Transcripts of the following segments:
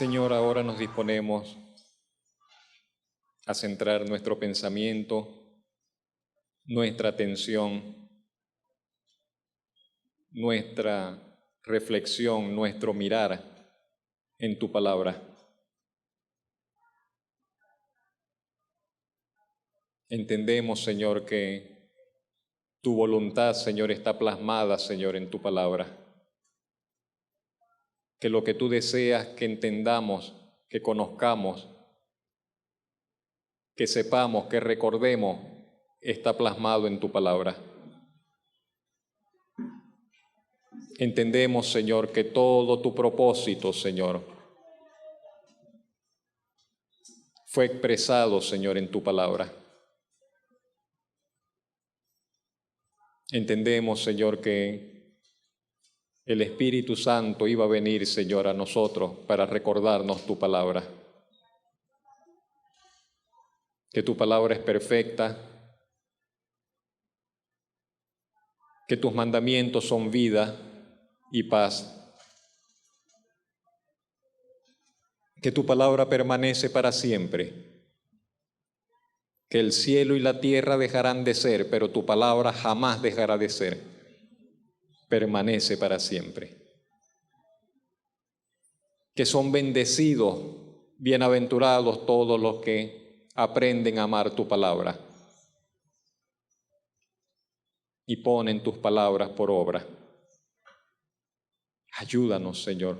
Señor, ahora nos disponemos a centrar nuestro pensamiento, nuestra atención, nuestra reflexión, nuestro mirar en tu palabra. Entendemos, Señor, que tu voluntad, Señor, está plasmada, Señor, en tu palabra. Que lo que tú deseas que entendamos, que conozcamos, que sepamos, que recordemos, está plasmado en tu palabra. Entendemos, Señor, que todo tu propósito, Señor, fue expresado, Señor, en tu palabra. Entendemos, Señor, que el Espíritu Santo iba a venir, Señor, a nosotros para recordarnos tu palabra. Que tu palabra es perfecta, que tus mandamientos son vida y paz, que tu palabra permanece para siempre, que el cielo y la tierra dejarán de ser, pero tu palabra jamás dejará de ser, permanece para siempre. Que son bendecidos, bienaventurados todos los que aprenden a amar tu palabra y ponen tus palabras por obra. Ayúdanos, Señor,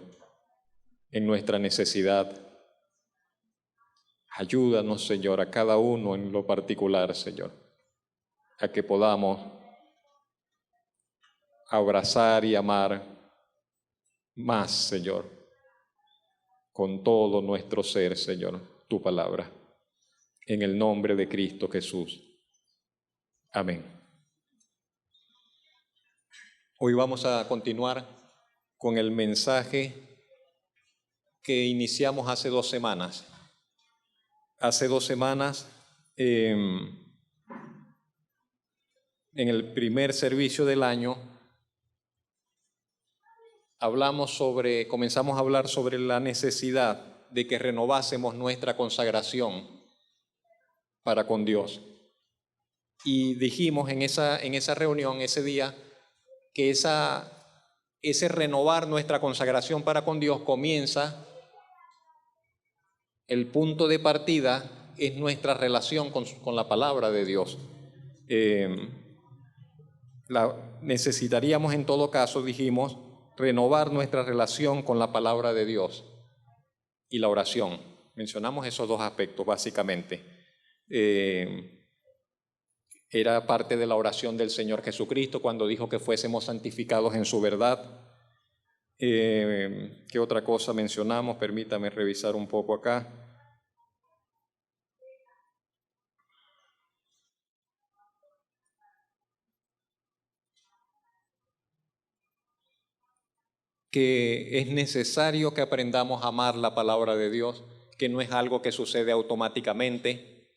en nuestra necesidad. Ayúdanos, Señor, a cada uno en lo particular, Señor, a que podamos abrazar y amar más, Señor, con todo nuestro ser, Señor, tu palabra. En el nombre de Cristo Jesús. Amén. Hoy vamos a continuar con el mensaje que iniciamos hace 2 semanas. Hace 2 semanas, en el primer servicio del año, comenzamos a hablar sobre la necesidad de que renovásemos nuestra consagración para con Dios. Y dijimos en esa reunión, ese día, que ese renovar nuestra consagración para con Dios comienza, el punto de partida es nuestra relación con la palabra de Dios. Necesitaríamos en todo caso, dijimos, renovar nuestra relación con la palabra de Dios y la oración. Mencionamos esos 2 aspectos básicamente. Era parte de la oración del Señor Jesucristo cuando dijo que fuésemos santificados en su verdad. ¿Qué otra cosa mencionamos? Permítame revisar un poco acá. Que es necesario que aprendamos a amar la palabra de Dios, que no es algo que sucede automáticamente,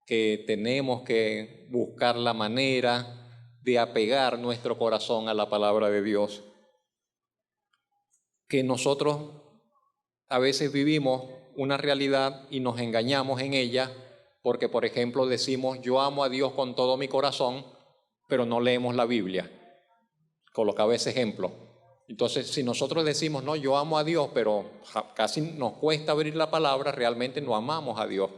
que tenemos que buscar la manera de apegar nuestro corazón a la palabra de Dios. Que nosotros a veces vivimos una realidad y nos engañamos en ella porque, por ejemplo, decimos yo amo a Dios con todo mi corazón, pero no leemos la Biblia. Colocaba ese ejemplo. Entonces, si nosotros decimos no, yo amo a Dios, pero casi nos cuesta abrir la palabra, realmente no amamos a Dios.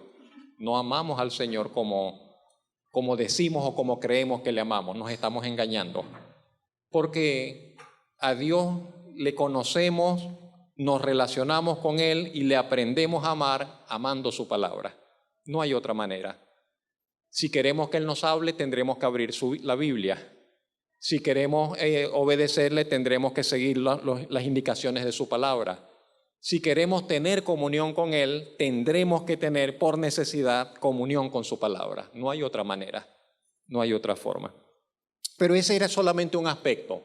No amamos al Señor como decimos o como creemos que le amamos. Nos estamos engañando. Porque a Dios le conocemos, nos relacionamos con Él y le aprendemos a amar amando su palabra. No hay otra manera. Si queremos que Él nos hable, tendremos que abrir la Biblia. Si queremos obedecerle, tendremos que seguir las indicaciones de su palabra. Si queremos tener comunión con Él, tendremos que tener por necesidad comunión con su palabra. No hay otra manera, no hay otra forma. Pero ese era solamente un aspecto.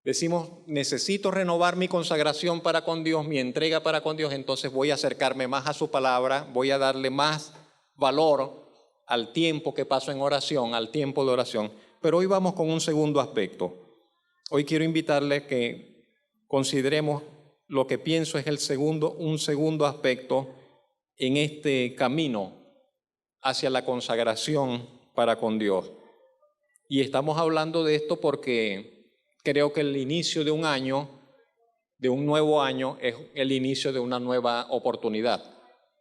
Decimos, necesito renovar mi consagración para con Dios, mi entrega para con Dios, entonces voy a acercarme más a su palabra, voy a darle más valor al tiempo que paso en oración, al tiempo de oración. Pero hoy vamos con un segundo aspecto. Hoy quiero invitarles que consideremos lo que pienso es un segundo aspecto en este camino hacia la consagración para con Dios. Y estamos hablando de esto porque creo que el inicio de un año, de un nuevo año, es el inicio de una nueva oportunidad,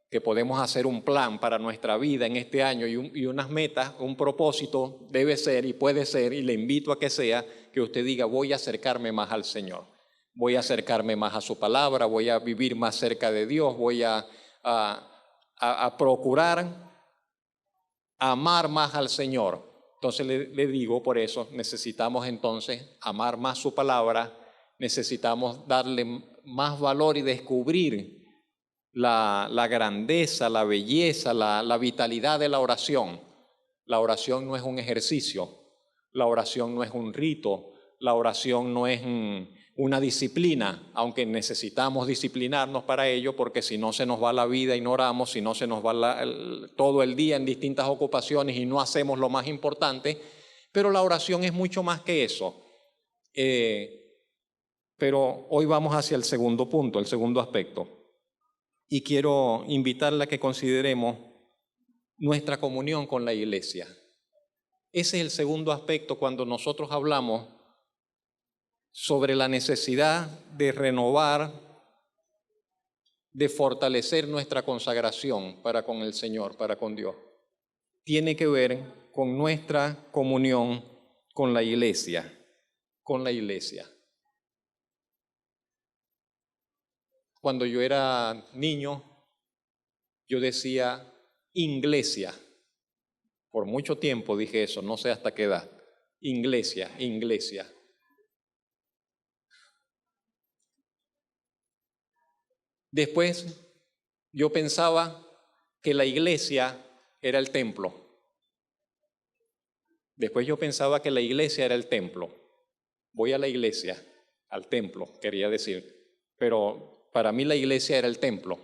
que podemos hacer un plan para nuestra vida en este año y unas metas, un propósito debe ser y puede ser, y le invito a que sea, que usted diga, voy a acercarme más al Señor, voy a acercarme más a su palabra, voy a vivir más cerca de Dios, voy a procurar amar más al Señor. Entonces le digo, por eso necesitamos entonces amar más su palabra, necesitamos darle más valor y descubrir la grandeza, la belleza, la vitalidad de la oración. La oración no es un ejercicio, la oración no es un rito, la oración no es una disciplina, aunque necesitamos disciplinarnos para ello, porque si no se nos va la vida y no oramos, si no se nos va todo el día en distintas ocupaciones y no hacemos lo más importante. Pero la oración es mucho más que eso. Pero hoy vamos hacia el segundo punto, el segundo aspecto. Y quiero invitarle a que consideremos nuestra comunión con la iglesia. Ese es el segundo aspecto cuando nosotros hablamos sobre la necesidad de renovar, de fortalecer nuestra consagración para con el Señor, para con Dios. Tiene que ver con nuestra comunión con la iglesia, con la iglesia. Cuando yo era niño, yo decía inglesia. Por mucho tiempo dije eso, no sé hasta qué edad. Iglesia, iglesia. Después yo pensaba que la iglesia era el templo. Después yo pensaba que la iglesia era el templo. Voy a la iglesia, al templo, quería decir. Pero para mí la iglesia era el templo.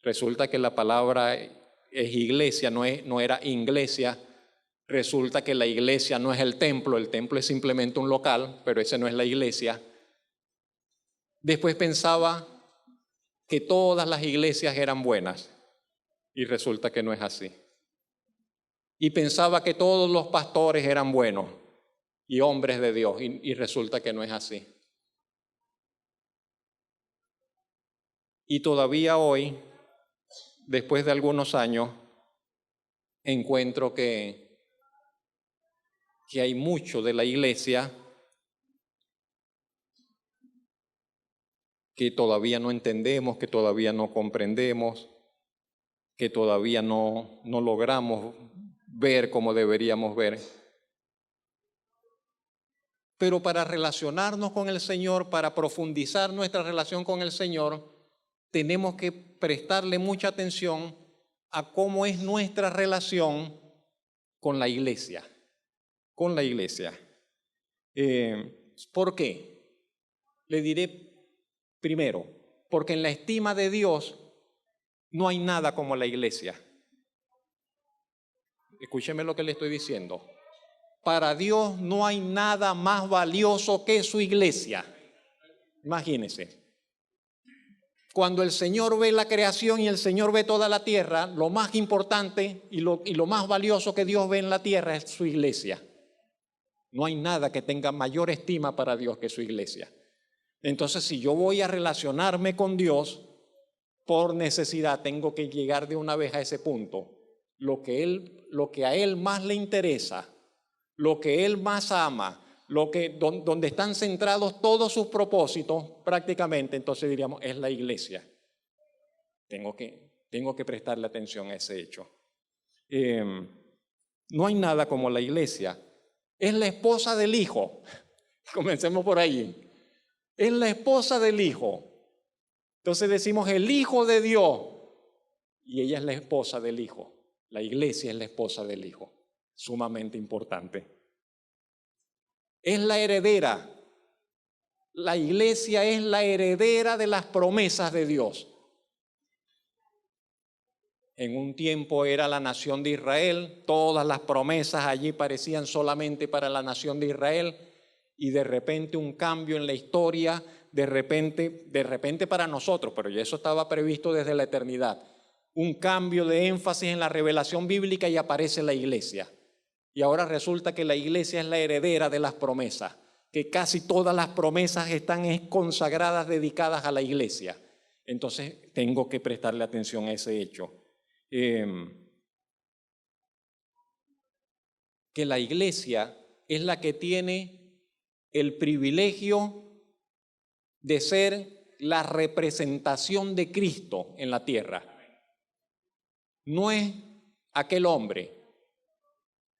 Resulta que la palabra es iglesia, no era iglesia. Resulta que la iglesia no es el templo es simplemente un local, pero ese no es la iglesia. Después pensaba que todas las iglesias eran buenas y resulta que no es así. Y pensaba que todos los pastores eran buenos y hombres de Dios y resulta que no es así. Y todavía hoy, después de algunos años, encuentro que hay mucho de la iglesia que todavía no entendemos, que todavía no comprendemos, que todavía no logramos ver como deberíamos ver. Pero para relacionarnos con el Señor, para profundizar nuestra relación con el Señor, tenemos que prestarle mucha atención a cómo es nuestra relación con la iglesia. Con la iglesia. ¿Por qué? Le diré primero, porque en la estima de Dios no hay nada como la iglesia. Escúcheme lo que le estoy diciendo. Para Dios no hay nada más valioso que su iglesia. Imagínense. Cuando el Señor ve la creación y el Señor ve toda la tierra, lo más importante y lo más valioso que Dios ve en la tierra es su iglesia. No hay nada que tenga mayor estima para Dios que su iglesia. Entonces, si yo voy a relacionarme con Dios, por necesidad tengo que llegar de una vez a ese punto. Lo que a Él más le interesa, lo que Él más ama, donde están centrados todos sus propósitos prácticamente, entonces diríamos, es la iglesia. Tengo que prestarle atención a ese hecho. No hay nada como la iglesia. Es la esposa del Hijo. Comencemos por ahí. Es la esposa del Hijo. Entonces decimos el Hijo de Dios y ella es la esposa del Hijo. La iglesia es la esposa del Hijo. Sumamente importante. Es la heredera. La iglesia es la heredera de las promesas de Dios. En un tiempo era la nación de Israel, todas las promesas allí parecían solamente para la nación de Israel y de repente un cambio en la historia de repente para nosotros, pero ya eso estaba previsto desde la eternidad, un cambio de énfasis en la revelación bíblica y aparece la iglesia. Y ahora resulta que la iglesia es la heredera de las promesas, que casi todas las promesas están consagradas, dedicadas a la iglesia. Entonces tengo que prestarle atención a ese hecho. Que la iglesia es la que tiene el privilegio de ser la representación de Cristo en la tierra. No es aquel hombre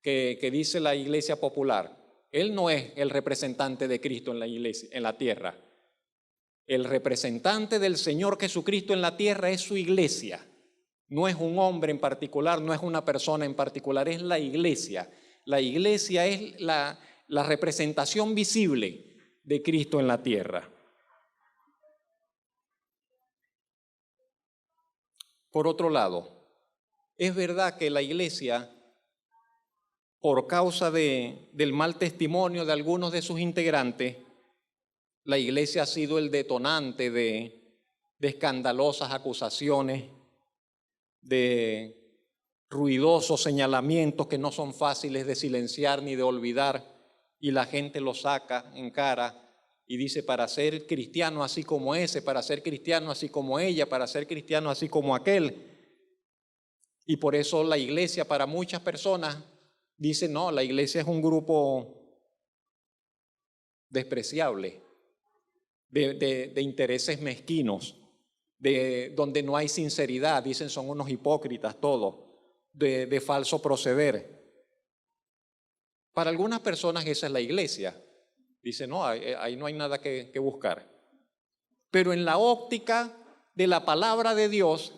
que dice la iglesia popular. Él no es el representante de Cristo en la iglesia, en la tierra. El representante del Señor Jesucristo en la tierra es su iglesia. No es un hombre en particular, no es una persona en particular, es la iglesia. La iglesia es la representación visible de Cristo en la tierra. Por otro lado, es verdad que la iglesia, por causa del mal testimonio de algunos de sus integrantes, la iglesia ha sido el detonante de escandalosas acusaciones, de ruidosos señalamientos que no son fáciles de silenciar ni de olvidar, y la gente lo saca en cara y dice: para ser cristiano así como ese, para ser cristiano así como ella, para ser cristiano así como aquel. Y por eso la iglesia, para muchas personas, dice: no, la iglesia es un grupo despreciable, de intereses mezquinos, donde no hay sinceridad, dicen son unos hipócritas todos, de falso proceder. Para algunas personas esa es la iglesia. Dicen: no, ahí no hay nada que buscar. Pero en la óptica de la palabra de Dios,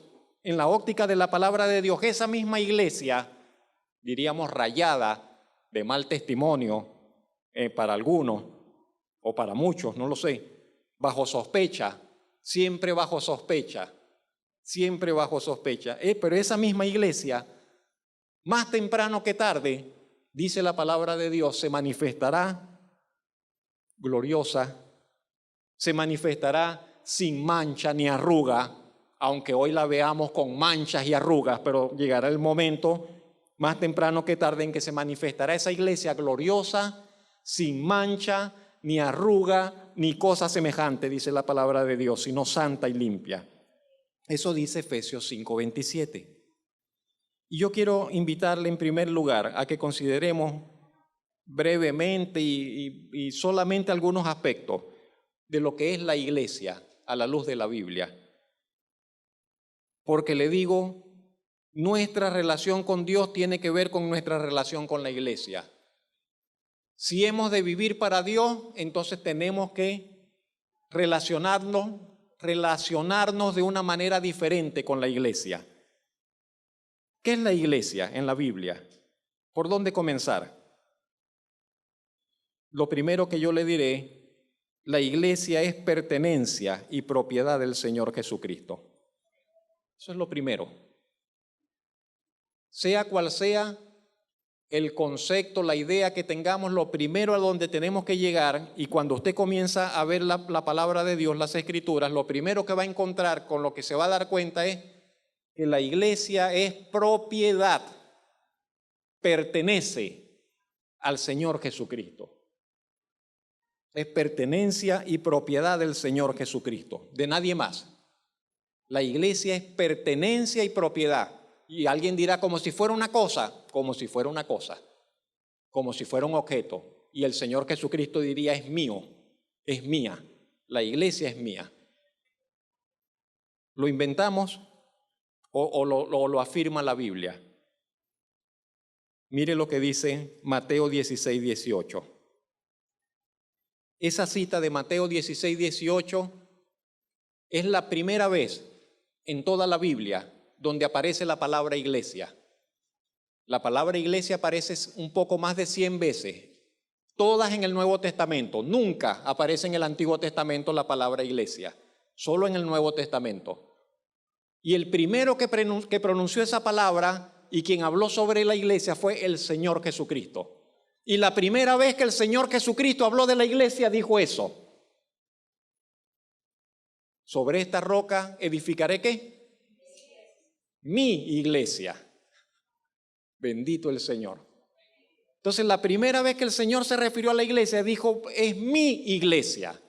esa misma iglesia, diríamos rayada de mal testimonio para algunos o para muchos, no lo sé, bajo sospecha, siempre bajo sospecha, pero esa misma iglesia, más temprano que tarde, dice la palabra de Dios, se manifestará gloriosa, se manifestará sin mancha ni arruga, aunque hoy la veamos con manchas y arrugas, pero llegará el momento, más temprano que tarde, en que se manifestará esa iglesia gloriosa, sin mancha, ni arruga, ni cosa semejante, dice la palabra de Dios, sino santa y limpia. Eso dice Efesios 5:27. Y yo quiero invitarle en primer lugar a que consideremos brevemente y solamente algunos aspectos de lo que es la iglesia a la luz de la Biblia. Porque le digo, nuestra relación con Dios tiene que ver con nuestra relación con la iglesia. Si hemos de vivir para Dios, entonces tenemos que relacionarnos de una manera diferente con la iglesia. ¿Qué es la iglesia en la Biblia? ¿Por dónde comenzar? Lo primero que yo le diré, la iglesia es pertenencia y propiedad del Señor Jesucristo. Eso es lo primero. Sea cual sea el concepto, la idea que tengamos, lo primero a donde tenemos que llegar, y cuando usted comienza a ver la palabra de Dios, las Escrituras, lo primero que va a encontrar, con lo que se va a dar cuenta, es que la iglesia es propiedad, pertenece al Señor Jesucristo. Es pertenencia y propiedad del Señor Jesucristo, de nadie más. La iglesia es pertenencia y propiedad. Y alguien dirá, como si fuera una cosa, como si fuera una cosa, como si fuera un objeto. Y el Señor Jesucristo diría, es mío, es mía, la iglesia es mía. ¿Lo inventamos o lo afirma la Biblia? Mire lo que dice Mateo 16:18. Esa cita de Mateo 16:18 es la primera vez en toda la Biblia donde aparece la palabra iglesia. La palabra iglesia aparece un poco más de 100 veces, todas en el Nuevo Testamento. Nunca aparece en el Antiguo Testamento la palabra iglesia, solo en el Nuevo Testamento. Y el primero que pronunció esa palabra y quien habló sobre la iglesia fue el Señor Jesucristo. Y la primera vez que el Señor Jesucristo habló de la iglesia dijo eso. Sobre esta roca edificaré ¿qué? Mi iglesia. Bendito el Señor. Entonces, la primera vez que el Señor se refirió a la iglesia, dijo, es mi iglesia.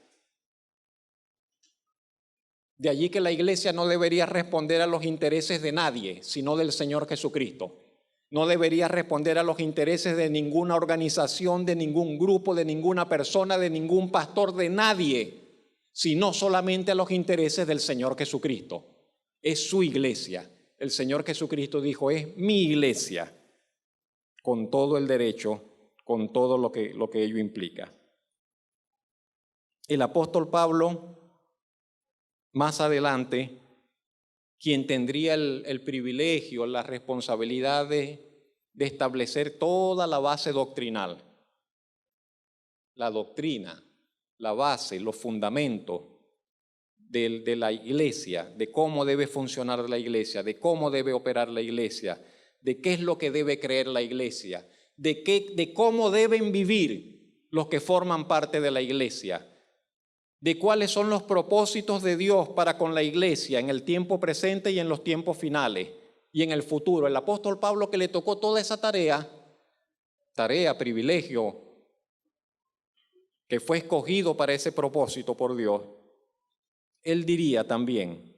De allí que la iglesia no debería responder a los intereses de nadie, sino del Señor Jesucristo. No debería responder a los intereses de ninguna organización, de ningún grupo, de ninguna persona, de ningún pastor, de nadie, sino solamente a los intereses del Señor Jesucristo. Es su iglesia. El Señor Jesucristo dijo, es mi iglesia, con todo el derecho, con todo lo que ello implica. El apóstol Pablo, más adelante, quien tendría el privilegio, la responsabilidad de establecer toda la base doctrinal, la doctrina, la base, los fundamentos de la iglesia, de cómo debe funcionar la iglesia, de cómo debe operar la iglesia, de qué es lo que debe creer la iglesia, de cómo deben vivir los que forman parte de la iglesia, de cuáles son los propósitos de Dios para con la iglesia en el tiempo presente y en los tiempos finales y en el futuro. El apóstol Pablo, que le tocó toda esa tarea, privilegio, que fue escogido para ese propósito por Dios, él diría también,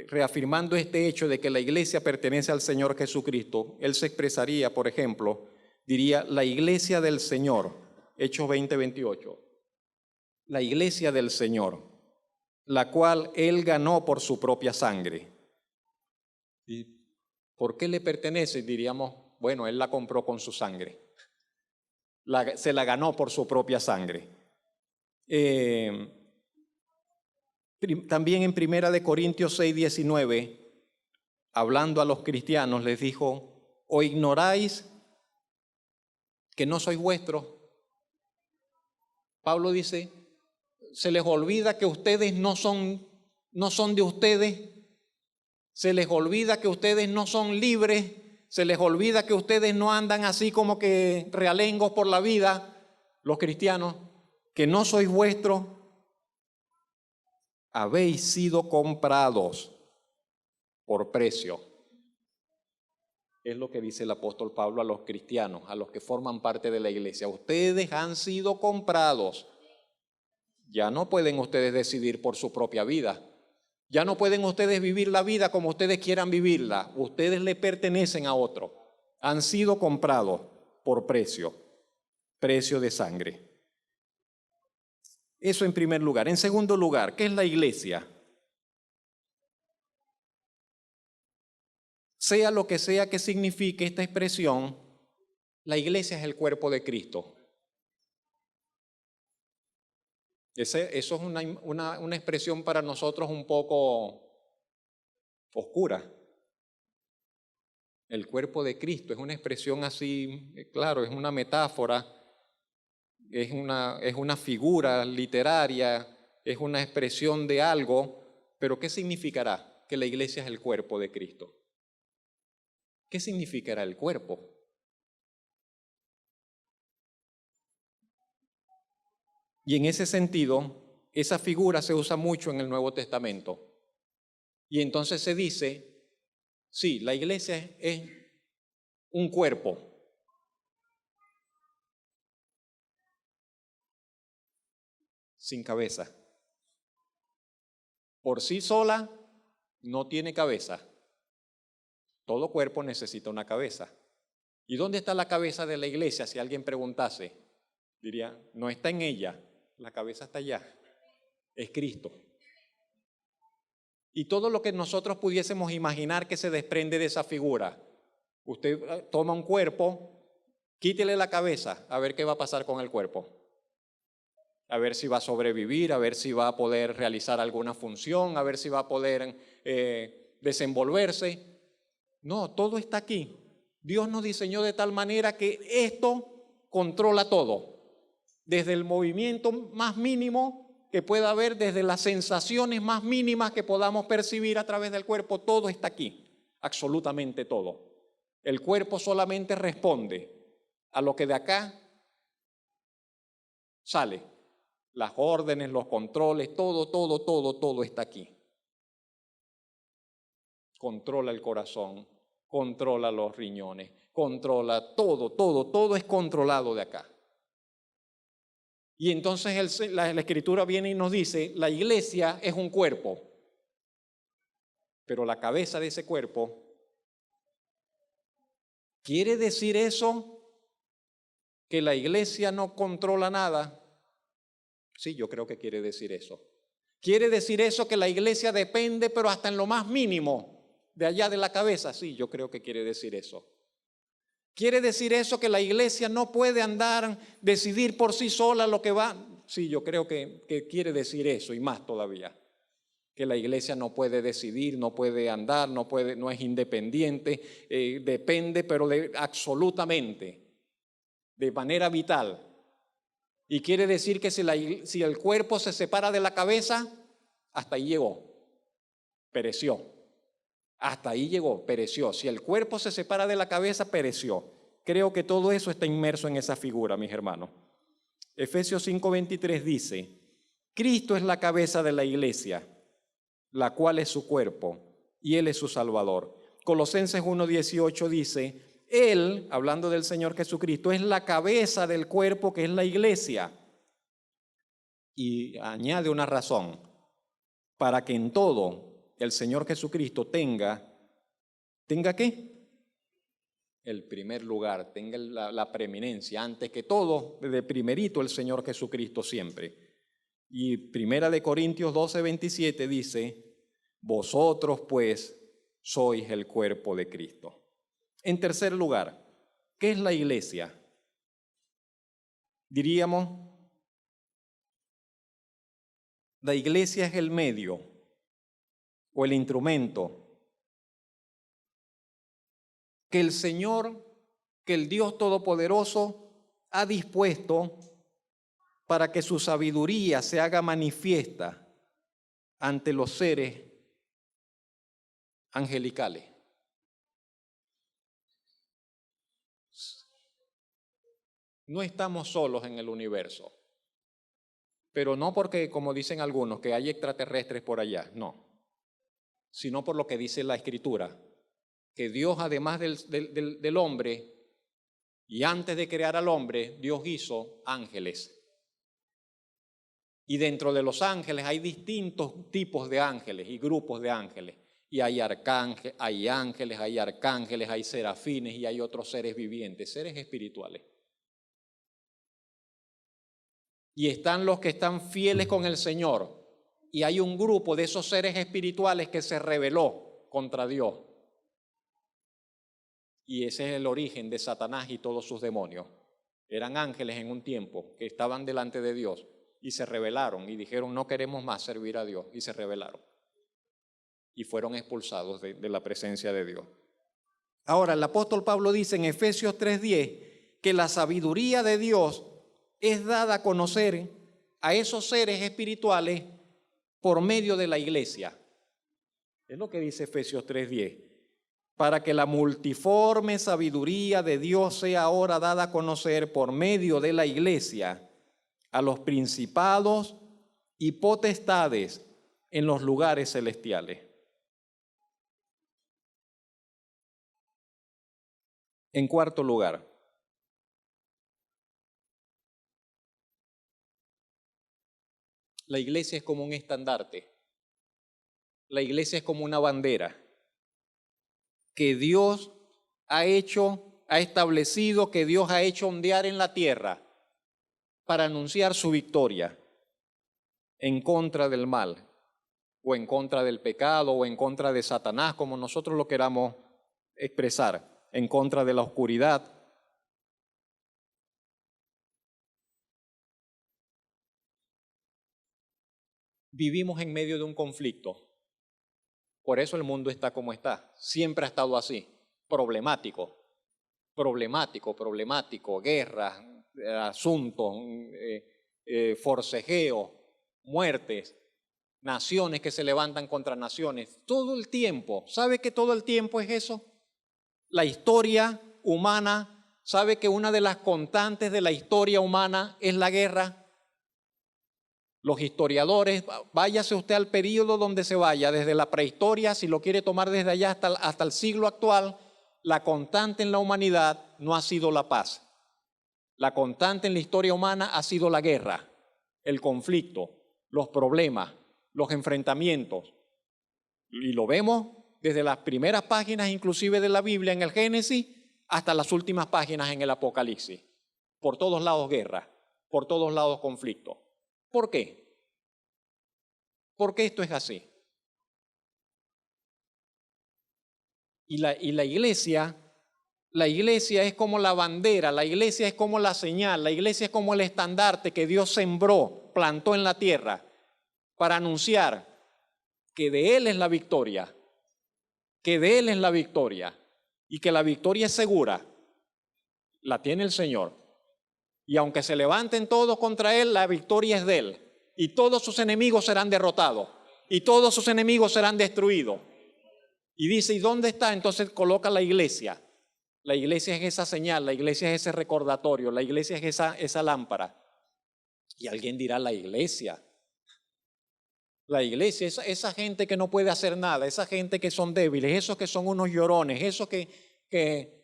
reafirmando este hecho de que la iglesia pertenece al Señor Jesucristo, él se expresaría, por ejemplo, diría, la iglesia del Señor, Hechos 20:28. La iglesia del Señor, la cual Él ganó por su propia sangre. ¿Y por qué le pertenece? Diríamos, bueno, Él la compró con su sangre. Se la ganó por su propia sangre. También en 1 Corintios 6:19, hablando a los cristianos, les dijo, ¿o ignoráis que no sois vuestros? Pablo dice, se les olvida que ustedes no son de ustedes, se les olvida que ustedes no son libres, se les olvida que ustedes no andan así como que realengos por la vida, los cristianos, que no sois vuestros, habéis sido comprados por precio. Es lo que dice el apóstol Pablo a los cristianos, a los que forman parte de la iglesia. Ustedes han sido comprados. Ya no pueden ustedes decidir por su propia vida. Ya no pueden ustedes vivir la vida como ustedes quieran vivirla. Ustedes le pertenecen a otro. Han sido comprados por precio de sangre. Eso en primer lugar. En segundo lugar, ¿qué es la iglesia? Sea lo que sea que signifique esta expresión, la iglesia es el cuerpo de Cristo. Eso es una expresión para nosotros un poco oscura. El cuerpo de Cristo es una expresión así, claro, es una metáfora, es una figura literaria, es una expresión de algo, pero ¿qué significará que la iglesia es el cuerpo de Cristo? ¿Qué significará el cuerpo? Y en ese sentido, esa figura se usa mucho en el Nuevo Testamento. Y entonces se dice, sí, la iglesia es un cuerpo. Sin cabeza. Por sí sola no tiene cabeza. Todo cuerpo necesita una cabeza. ¿Y dónde está la cabeza de la iglesia? Si alguien preguntase, diría, no está en ella, la cabeza está allá. Es Cristo. Y todo lo que nosotros pudiésemos imaginar que se desprende de esa figura. Usted toma un cuerpo, quítele la cabeza, a ver qué va a pasar con el cuerpo. A ver si va a sobrevivir, a ver si va a poder realizar alguna función, a ver si va a poder desenvolverse. No, todo está aquí. Dios nos diseñó de tal manera que esto controla todo. Desde el movimiento más mínimo que pueda haber, desde las sensaciones más mínimas que podamos percibir a través del cuerpo, todo está aquí, absolutamente todo. El cuerpo solamente responde a lo que de acá sale. Las órdenes, los controles, todo está aquí. Controla el corazón, controla los riñones, controla todo es controlado de acá. Y entonces la Escritura viene y nos dice, la iglesia es un cuerpo, pero la cabeza de ese cuerpo, ¿quiere decir eso que la iglesia no controla nada? Sí, yo creo que quiere decir eso. ¿Quiere decir eso que la iglesia depende, pero hasta en lo más mínimo, de allá de la cabeza? Sí, yo creo que quiere decir eso. ¿Quiere decir eso que la iglesia no puede andar, decidir por sí sola lo que va? Sí, yo creo que quiere decir eso y más todavía. Que la iglesia no puede decidir, no puede andar, no es independiente, depende, pero absolutamente, de manera vital. Y quiere decir que si el cuerpo se separa de la cabeza, hasta ahí llegó, pereció. Hasta ahí llegó, pereció. Si el cuerpo se separa de la cabeza, pereció. Creo que todo eso está inmerso en esa figura, mis hermanos. Efesios 5:23 dice, Cristo es la cabeza de la iglesia, la cual es su cuerpo, y Él es su Salvador. Colosenses 1:18 dice, Él, hablando del Señor Jesucristo, es la cabeza del cuerpo que es la iglesia. Y añade una razón, para que en todo el Señor Jesucristo ¿tenga qué? El primer lugar, tenga la preeminencia, antes que todo, de primerito el Señor Jesucristo siempre. Y Primera de Corintios 12:27 dice, vosotros pues sois el cuerpo de Cristo. En tercer lugar, ¿qué es la iglesia? Diríamos, la iglesia es el medio o el instrumento que el Señor, que el Dios Todopoderoso ha dispuesto para que su sabiduría se haga manifiesta ante los seres angelicales. No estamos solos en el universo, pero no porque, como dicen algunos, que hay extraterrestres por allá, no, sino por lo que dice la Escritura, que Dios, además del hombre, y antes de crear al hombre, Dios hizo ángeles. Y dentro de los ángeles hay distintos tipos de ángeles y grupos de ángeles. Y hay ángeles, hay arcángeles, hay serafines y hay otros seres vivientes, seres espirituales. Y están los que están fieles con el Señor. Y hay un grupo de esos seres espirituales que se rebeló contra Dios. Y ese es el origen de Satanás y todos sus demonios. Eran ángeles en un tiempo que estaban delante de Dios y se rebelaron y dijeron no queremos más servir a Dios y se rebelaron. Y fueron expulsados de la presencia de Dios. Ahora el apóstol Pablo dice en Efesios 3:10 que la sabiduría de Dios es dada a conocer a esos seres espirituales por medio de la iglesia. Es lo que dice Efesios 3:10. Para que la multiforme sabiduría de Dios sea ahora dada a conocer por medio de la iglesia a los principados y potestades en los lugares celestiales. En cuarto lugar, la iglesia es como un estandarte. La iglesia es como una bandera que Dios ha establecido, que Dios ha hecho ondear en la tierra para anunciar su victoria en contra del mal, o en contra del pecado, o en contra de Satanás, como nosotros lo queramos expresar, en contra de la oscuridad. Vivimos en medio de un conflicto. Por eso el mundo está como está. Siempre ha estado así, problemático, guerras, asuntos, forcejeos, muertes, naciones que se levantan contra naciones, todo el tiempo. ¿Sabe que todo el tiempo es eso? La historia humana, ¿sabe que una de las constantes de la historia humana es la guerra? Los historiadores, váyase usted al período donde se vaya, desde la prehistoria, si lo quiere tomar desde allá hasta el siglo actual, la constante en la humanidad no ha sido la paz. La constante en la historia humana ha sido la guerra, el conflicto, los problemas, los enfrentamientos. Y lo vemos desde las primeras páginas inclusive de la Biblia en el Génesis hasta las últimas páginas en el Apocalipsis. Por todos lados guerra, por todos lados conflicto. ¿Por qué? ¿Por qué esto es así? Y la iglesia es como la bandera, la iglesia es como la señal, la iglesia es como el estandarte que Dios sembró, plantó en la tierra para anunciar que de Él es la victoria, que de Él es la victoria y que la victoria es segura, la tiene el Señor. Y aunque se levanten todos contra Él, la victoria es de Él. Y todos sus enemigos serán derrotados. Y todos sus enemigos serán destruidos. Y dice, ¿y dónde está? Entonces coloca la iglesia. La iglesia es esa señal, la iglesia es ese recordatorio, la iglesia es esa lámpara. Y alguien dirá, la iglesia, esa gente que no puede hacer nada, esa gente que son débiles, esos que son unos llorones, esos que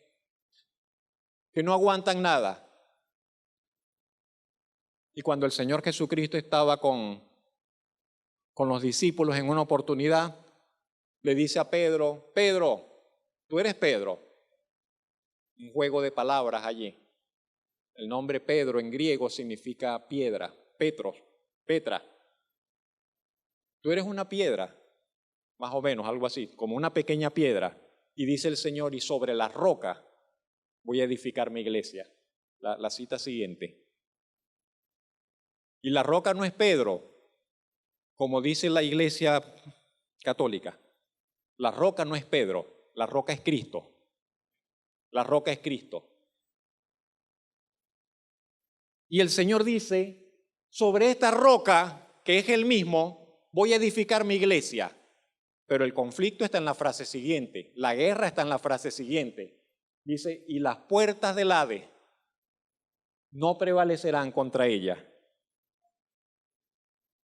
no aguantan nada. Y cuando el Señor Jesucristo estaba con los discípulos en una oportunidad, le dice a Pedro, Pedro, tú eres Pedro. Un juego de palabras allí. El nombre Pedro en griego significa piedra, Petros, Petra. Tú eres una piedra, más o menos, algo así, como una pequeña piedra. Y dice el Señor, y sobre la roca voy a edificar mi iglesia. La cita siguiente. Y la roca no es Pedro, como dice la iglesia católica. La roca no es Pedro, la roca es Cristo. La roca es Cristo. Y el Señor dice, sobre esta roca, que es Él mismo, voy a edificar mi iglesia. Pero el conflicto está en la frase siguiente, la guerra está en la frase siguiente. Dice, y las puertas del Hades no prevalecerán contra ella.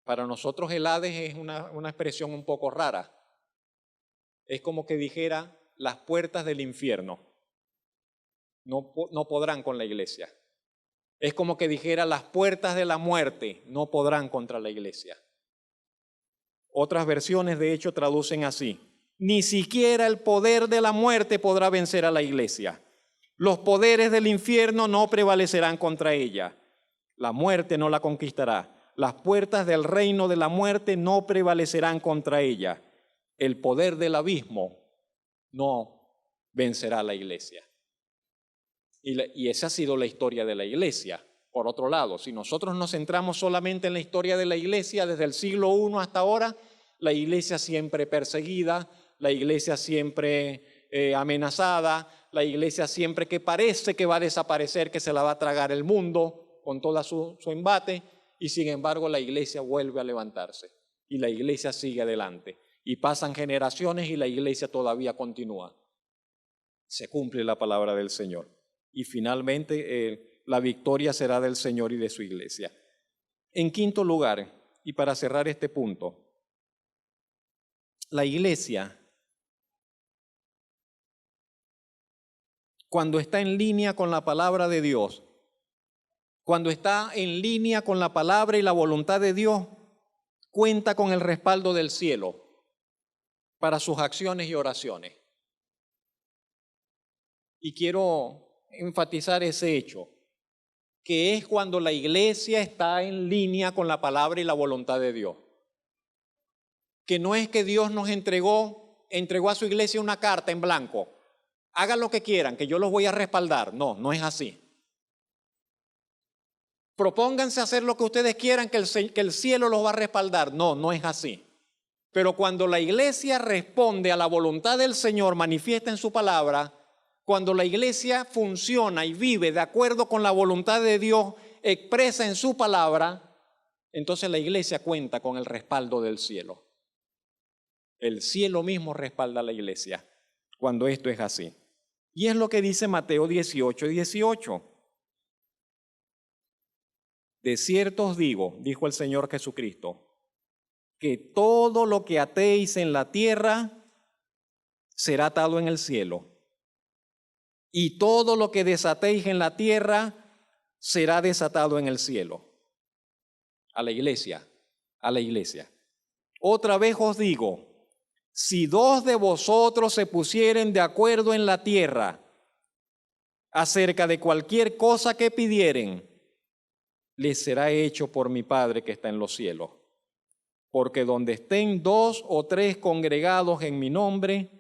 Para nosotros el Hades es una expresión un poco rara. Es como que dijera, las puertas del infierno no podrán con la iglesia. Es como que dijera, las puertas de la muerte no podrán contra la iglesia. Otras versiones de hecho traducen así, ni siquiera el poder de la muerte podrá vencer a la iglesia. Los poderes del infierno no prevalecerán contra ella. La muerte no la conquistará. Las puertas del reino de la muerte no prevalecerán contra ella. El poder del abismo no vencerá a la iglesia. Y esa ha sido la historia de la iglesia. Por otro lado, si nosotros nos centramos solamente en la historia de la iglesia desde el siglo I hasta ahora, la iglesia siempre perseguida, la iglesia siempre amenazada, la iglesia siempre que parece que va a desaparecer, que se la va a tragar el mundo con todo su embate, y sin embargo la iglesia vuelve a levantarse y la iglesia sigue adelante. Y pasan generaciones y la iglesia todavía continúa. Se cumple la palabra del Señor. Y finalmente la victoria será del Señor y de su iglesia. En quinto lugar, y para cerrar este punto, la iglesia, cuando está en línea con la palabra de Dios, cuando está en línea con la palabra y la voluntad de Dios, cuenta con el respaldo del cielo para sus acciones y oraciones. Y quiero enfatizar ese hecho, que es cuando la iglesia está en línea con la palabra y la voluntad de Dios. Que no es que Dios nos entregó a su iglesia una carta en blanco. Hagan lo que quieran, que yo los voy a respaldar. No, no es así. Propónganse hacer lo que ustedes quieran, que el cielo los va a respaldar. No, no es así. Pero cuando la iglesia responde a la voluntad del Señor manifiesta en su palabra, cuando la iglesia funciona y vive de acuerdo con la voluntad de Dios expresa en su palabra, entonces la iglesia cuenta con el respaldo del cielo. El cielo mismo respalda a la iglesia cuando esto es así. Y es lo que dice Mateo 18:18. De cierto os digo, dijo el Señor Jesucristo, que todo lo que atéis en la tierra será atado en el cielo, y todo lo que desatéis en la tierra será desatado en el cielo. A la iglesia, a la iglesia. Otra vez os digo, si dos de vosotros se pusieren de acuerdo en la tierra acerca de cualquier cosa que pidieren, les será hecho por mi Padre que está en los cielos. Porque donde estén 2 o 3 congregados en mi nombre,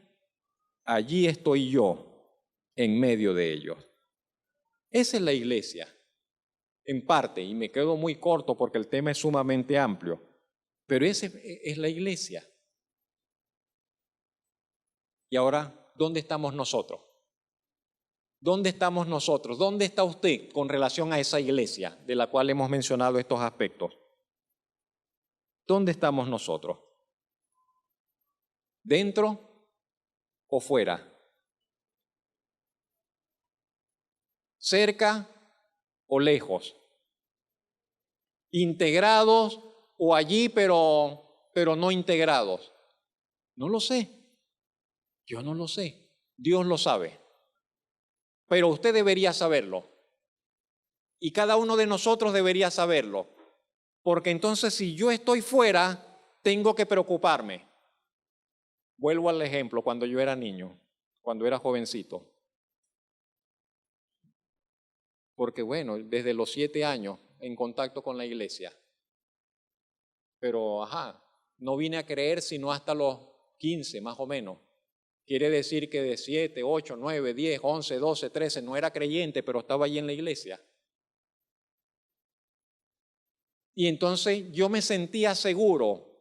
allí estoy yo en medio de ellos. Esa es la iglesia, en parte, y me quedo muy corto porque el tema es sumamente amplio, pero esa es la iglesia. Y ahora, ¿dónde estamos nosotros? ¿Dónde estamos nosotros? ¿Dónde está usted con relación a esa iglesia de la cual hemos mencionado estos aspectos? ¿Dónde estamos nosotros? ¿Dentro o fuera? ¿Cerca o lejos? ¿Integrados o allí pero no integrados? No lo sé. Yo no lo sé. Dios lo sabe. Pero usted debería saberlo. Y cada uno de nosotros debería saberlo. Porque entonces si yo estoy fuera, tengo que preocuparme. Vuelvo al ejemplo, cuando yo era niño, cuando era jovencito. Porque bueno, desde los 7 años en contacto con la iglesia. Pero, no vine a creer sino hasta los 15 más o menos. Quiere decir que de 7, 8, 9, 10, 11, 12, 13 no era creyente, pero estaba allí en la iglesia. Y entonces yo me sentía seguro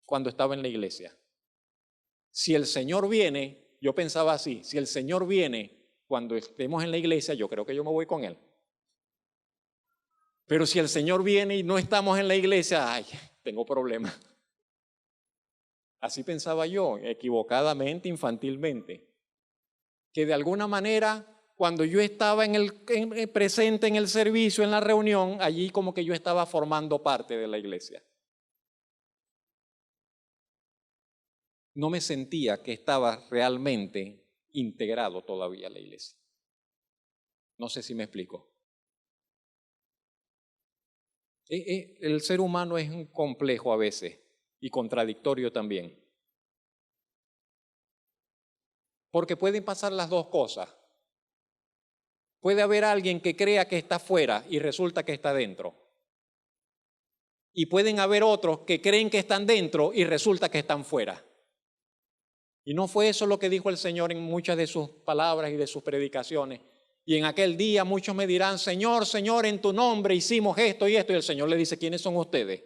cuando estaba en la iglesia. Si el Señor viene, yo pensaba así, si el Señor viene cuando estemos en la iglesia, yo creo que yo me voy con Él. Pero si el Señor viene y no estamos en la iglesia, ay, tengo problemas. Así pensaba yo, equivocadamente, infantilmente. Que de alguna manera, cuando yo estaba presente en el servicio, en la reunión, allí como que yo estaba formando parte de la iglesia. No me sentía que estaba realmente integrado todavía a la iglesia. No sé si me explico. El ser humano es un complejo a veces y contradictorio también. Porque pueden pasar las dos cosas. Puede haber alguien que crea que está fuera y resulta que está dentro. Y pueden haber otros que creen que están dentro y resulta que están fuera. Y no fue eso lo que dijo el Señor en muchas de sus palabras y de sus predicaciones. Y en aquel día muchos me dirán, Señor, Señor, en tu nombre hicimos esto y esto. Y el Señor le dice, ¿quiénes son ustedes?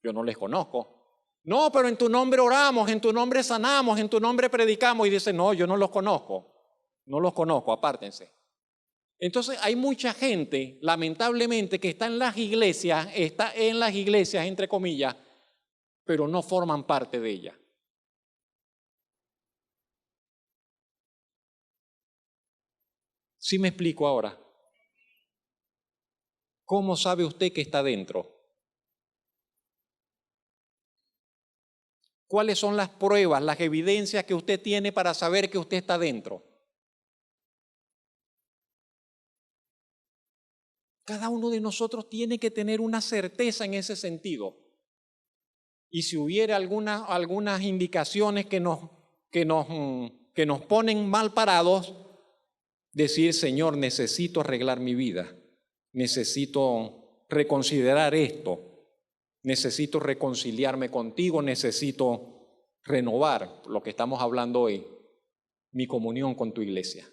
Yo no les conozco. No, pero en tu nombre oramos, en tu nombre sanamos, en tu nombre predicamos. Y dice, no, yo no los conozco. No los conozco, apártense. Entonces hay mucha gente, lamentablemente, que está en las iglesias, entre comillas, pero no forman parte de ellas. ¿Sí me explico ahora? ¿Cómo sabe usted que está dentro? ¿Cuáles son las pruebas, las evidencias que usted tiene para saber que usted está dentro? Cada uno de nosotros tiene que tener una certeza en ese sentido. Y si hubiera algunas indicaciones que nos ponen mal parados, decir, Señor, necesito arreglar mi vida, necesito reconsiderar esto, necesito reconciliarme contigo, necesito renovar lo que estamos hablando hoy, mi comunión con tu iglesia.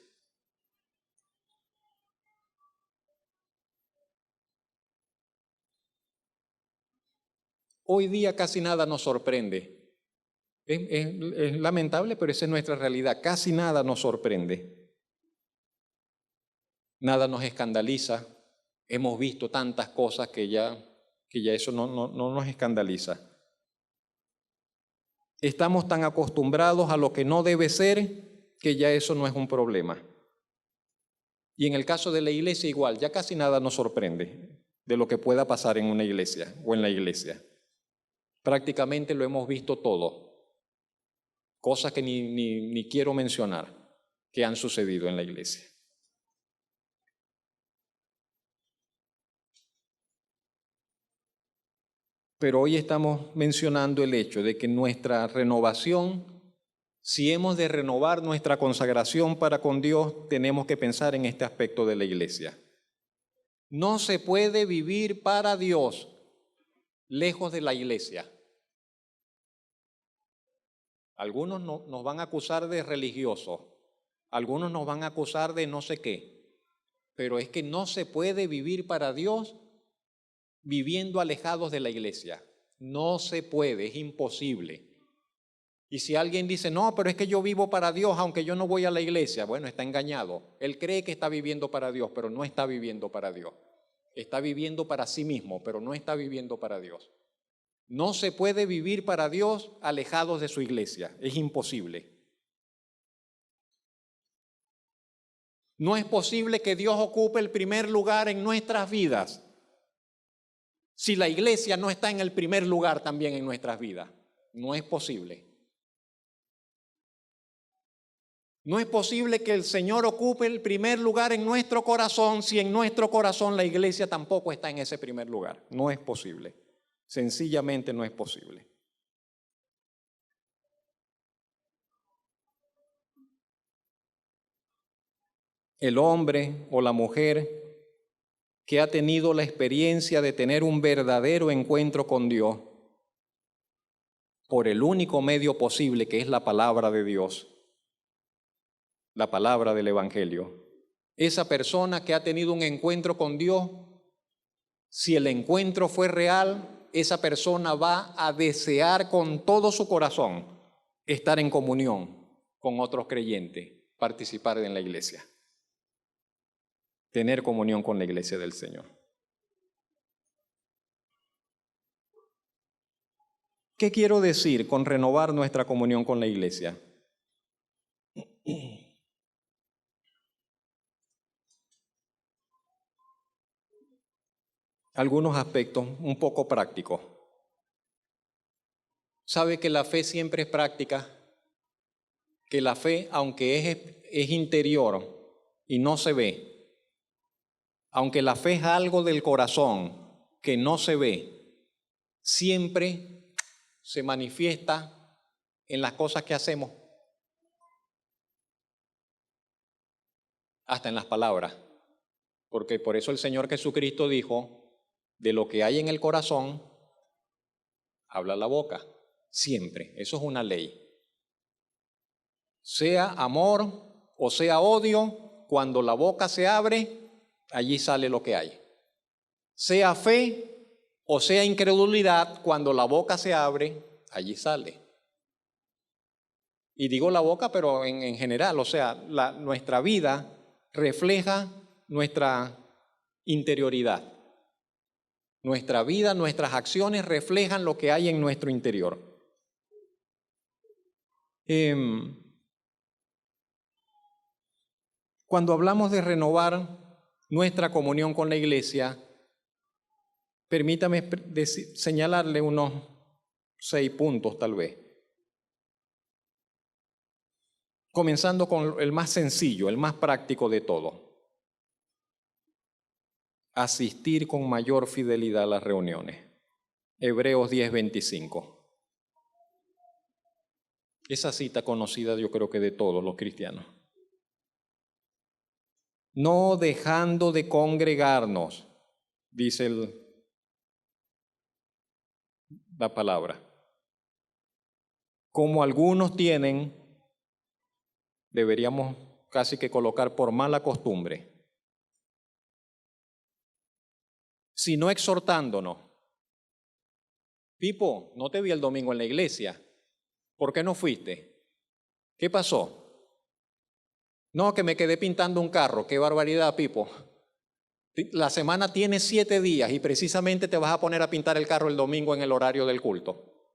Hoy día casi nada nos sorprende. Es lamentable, pero esa es nuestra realidad. Casi nada nos sorprende. Nada nos escandaliza. Hemos visto tantas cosas que ya eso no nos escandaliza. Estamos tan acostumbrados a lo que no debe ser que ya eso no es un problema. Y en el caso de la iglesia igual, ya casi nada nos sorprende. de lo que pueda pasar en una iglesia o en la iglesia. Prácticamente lo hemos visto todo, cosas que ni quiero mencionar que han sucedido en la iglesia. Pero hoy estamos mencionando el hecho de que nuestra renovación, si hemos de renovar nuestra consagración para con Dios, tenemos que pensar en este aspecto de la iglesia. No se puede vivir para Dios lejos de la iglesia. Algunos nos van a acusar de religiosos, algunos nos van a acusar de no sé qué, pero es que no se puede vivir para Dios viviendo alejados de la iglesia. No se puede, es imposible. Y si alguien dice, no, pero es que yo vivo para Dios aunque yo no voy a la iglesia, bueno, está engañado. Él cree que está viviendo para Dios, pero no está viviendo para Dios. Está viviendo para sí mismo, pero no está viviendo para Dios. No se puede vivir para Dios alejados de su iglesia, es imposible. No es posible que Dios ocupe el primer lugar en nuestras vidas si la iglesia no está en el primer lugar también en nuestras vidas. No es posible. No es posible que el Señor ocupe el primer lugar en nuestro corazón si en nuestro corazón la iglesia tampoco está en ese primer lugar. No es posible. Sencillamente no es posible. El hombre o la mujer que ha tenido la experiencia de tener un verdadero encuentro con Dios por el único medio posible, que es la palabra de Dios, la palabra del Evangelio. Esa persona que ha tenido un encuentro con Dios, si el encuentro fue real, esa persona va a desear con todo su corazón estar en comunión con otros creyentes, participar en la iglesia, tener comunión con la iglesia del Señor. ¿Qué quiero decir con renovar nuestra comunión con la iglesia? Algunos aspectos un poco prácticos. ¿Sabe que la fe siempre es práctica? Que la fe, aunque es interior y no se ve, aunque la fe es algo del corazón que no se ve, siempre se manifiesta en las cosas que hacemos, hasta en las palabras. Porque por eso el Señor Jesucristo dijo, de lo que hay en el corazón, habla la boca. Siempre, eso es una ley. Sea amor o sea odio, cuando la boca se abre, allí sale lo que hay. Sea fe o sea incredulidad, cuando la boca se abre, allí sale. Y digo la boca, pero en general, o sea, nuestra vida refleja nuestra interioridad. Nuestra vida, nuestras acciones reflejan lo que hay en nuestro interior. Cuando hablamos de renovar nuestra comunión con la iglesia, permítame señalarle unos 6 puntos tal vez. Comenzando con el más sencillo, el más práctico de todo. Asistir con mayor fidelidad a las reuniones. Hebreos 10:25. Esa cita conocida yo creo que de todos los cristianos. No dejando de congregarnos, dice la palabra. Como algunos tienen, deberíamos casi que colocar por mala costumbre, sino exhortándonos. Pipo, no te vi el domingo en la iglesia. ¿Por qué no fuiste? ¿Qué pasó? No, que me quedé pintando un carro. ¡Qué barbaridad, Pipo! La semana tiene 7 días y precisamente te vas a poner a pintar el carro el domingo en el horario del culto.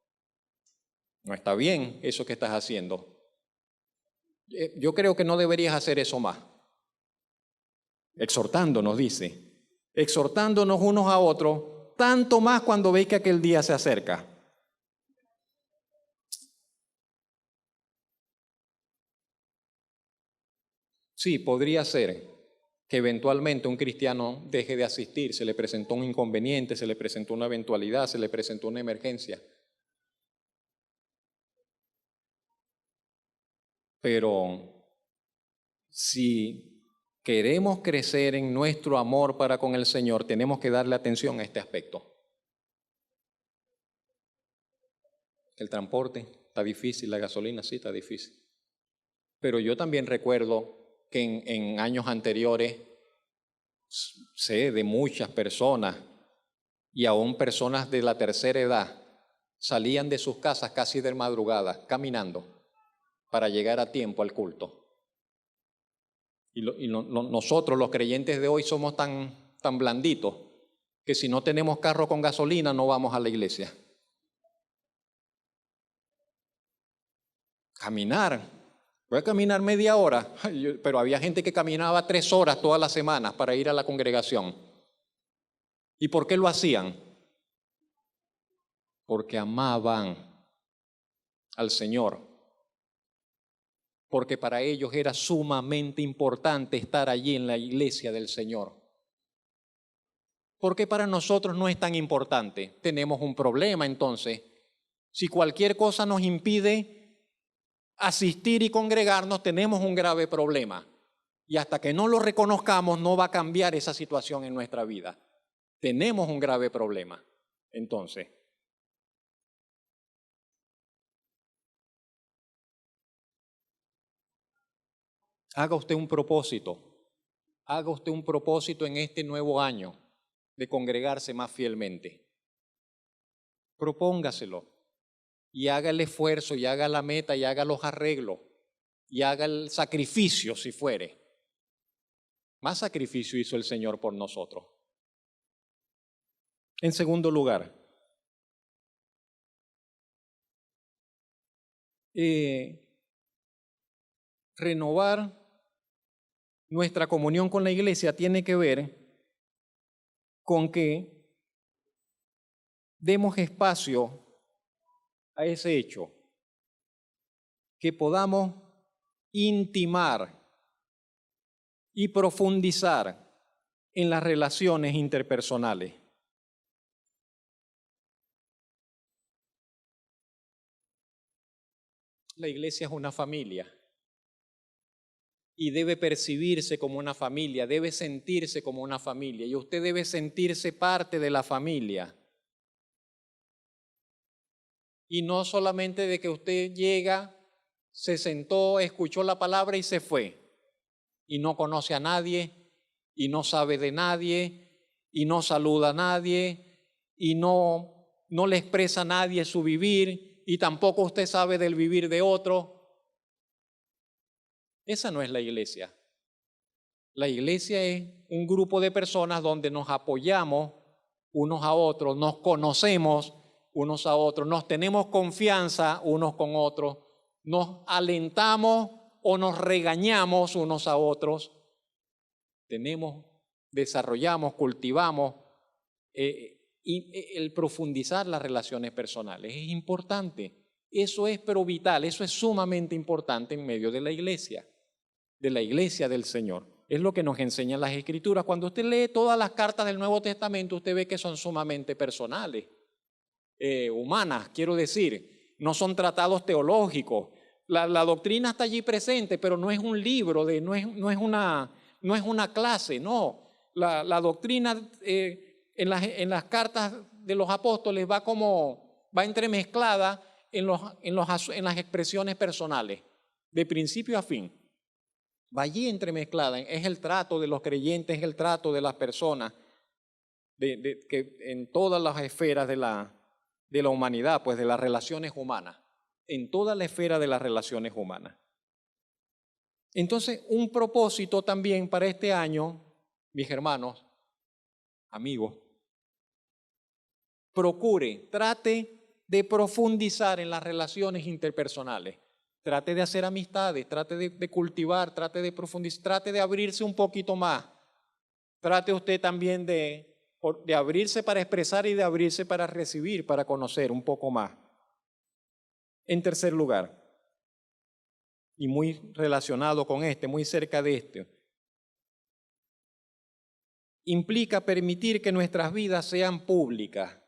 No está bien eso que estás haciendo. Yo creo que no deberías hacer eso más. Exhortándonos, dice. exhortándonos unos a otros, tanto más cuando veis que aquel día se acerca. Sí, podría ser que eventualmente un cristiano deje de asistir, se le presentó un inconveniente, se le presentó una eventualidad, se le presentó una emergencia. Pero si queremos crecer en nuestro amor para con el Señor, tenemos que darle atención a este aspecto. El transporte está difícil, la gasolina sí está difícil. Pero yo también recuerdo que en años anteriores sé de muchas personas y aún personas de la tercera edad salían de sus casas casi de madrugada caminando para llegar a tiempo al culto. Y nosotros los creyentes de hoy somos tan blanditos que si no tenemos carro con gasolina no vamos a la iglesia. Caminar, voy a caminar media hora, pero había gente que caminaba 3 horas todas las semanas para ir a la congregación. ¿Y por qué lo hacían? Porque amaban al Señor. Porque para ellos era sumamente importante estar allí en la iglesia del Señor. Porque para nosotros no es tan importante. Tenemos un problema entonces. Si cualquier cosa nos impide asistir y congregarnos, tenemos un grave problema. Y hasta que no lo reconozcamos, no va a cambiar esa situación en nuestra vida. Tenemos un grave problema. Entonces, haga usted un propósito. Haga usted un propósito en este nuevo año de congregarse más fielmente. Propóngaselo y haga el esfuerzo y haga la meta y haga los arreglos y haga el sacrificio si fuere. Más sacrificio hizo el Señor por nosotros. En segundo lugar, renovar nuestra comunión con la iglesia tiene que ver con que demos espacio a ese hecho, que podamos intimar y profundizar en las relaciones interpersonales. La iglesia es una familia y debe percibirse como una familia, debe sentirse como una familia y usted debe sentirse parte de la familia. Y no solamente de que usted llega, se sentó, escuchó la palabra y se fue. Y no conoce a nadie, y no sabe de nadie, y no saluda a nadie, y no le expresa a nadie su vivir, y tampoco usted sabe del vivir de otro. Esa no es la iglesia. La iglesia es un grupo de personas donde nos apoyamos unos a otros, nos conocemos unos a otros, nos tenemos confianza unos con otros, nos alentamos o nos regañamos unos a otros, desarrollamos, cultivamos el profundizar las relaciones personales. Es importante, eso es pero vital, eso es sumamente importante en medio de la iglesia del Señor. Es lo que nos enseñan las Escrituras. Cuando usted lee todas las cartas del Nuevo Testamento, usted ve que son sumamente personales. Humanas, quiero decir, no son tratados teológicos. La doctrina está allí presente, pero no es un libro, no es una clase, no. La doctrina en las cartas de los apóstoles va entremezclada en las expresiones personales, de principio a fin. Va allí entremezclada, es el trato de los creyentes, es el trato de las personas, que en todas las esferas de la humanidad, pues de las relaciones humanas, en toda la esfera de las relaciones humanas. Entonces, un propósito también para este año, mis hermanos, amigos, trate de profundizar en las relaciones interpersonales, trate de hacer amistades, trate de cultivar, trate de profundizar, trate de abrirse un poquito más, trate usted también de abrirse para expresar y de abrirse para recibir, para conocer un poco más. En tercer lugar, y muy relacionado con muy cerca de implica permitir que nuestras vidas sean públicas.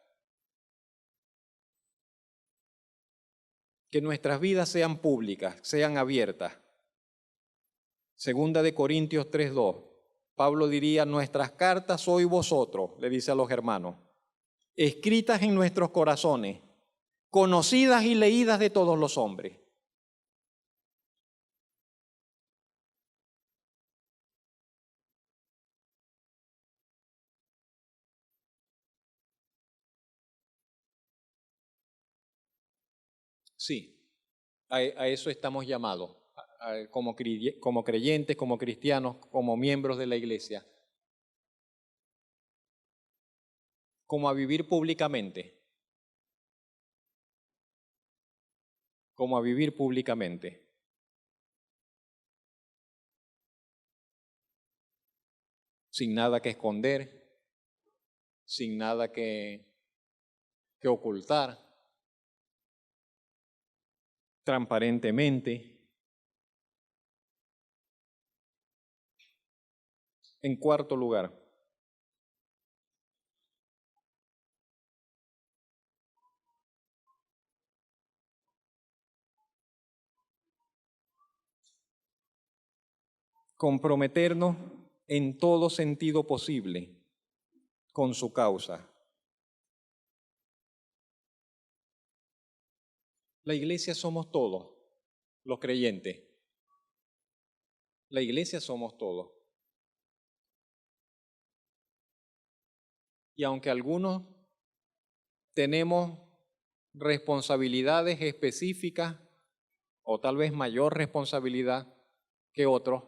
Que nuestras vidas sean públicas, sean abiertas. Segunda de Corintios 3:2. Pablo diría, nuestras cartas sois vosotros, le dice a los hermanos, escritas en nuestros corazones, conocidas y leídas de todos los hombres. Sí, a eso estamos llamados, como creyentes, como cristianos, como miembros de la iglesia, como a vivir públicamente, como a vivir públicamente. Sin nada que esconder, sin nada que ocultar, transparentemente. En cuarto lugar, comprometernos en todo sentido posible con su causa. La iglesia somos todos, los creyentes. La iglesia somos todos. Y aunque algunos tenemos responsabilidades específicas o tal vez mayor responsabilidad que otros,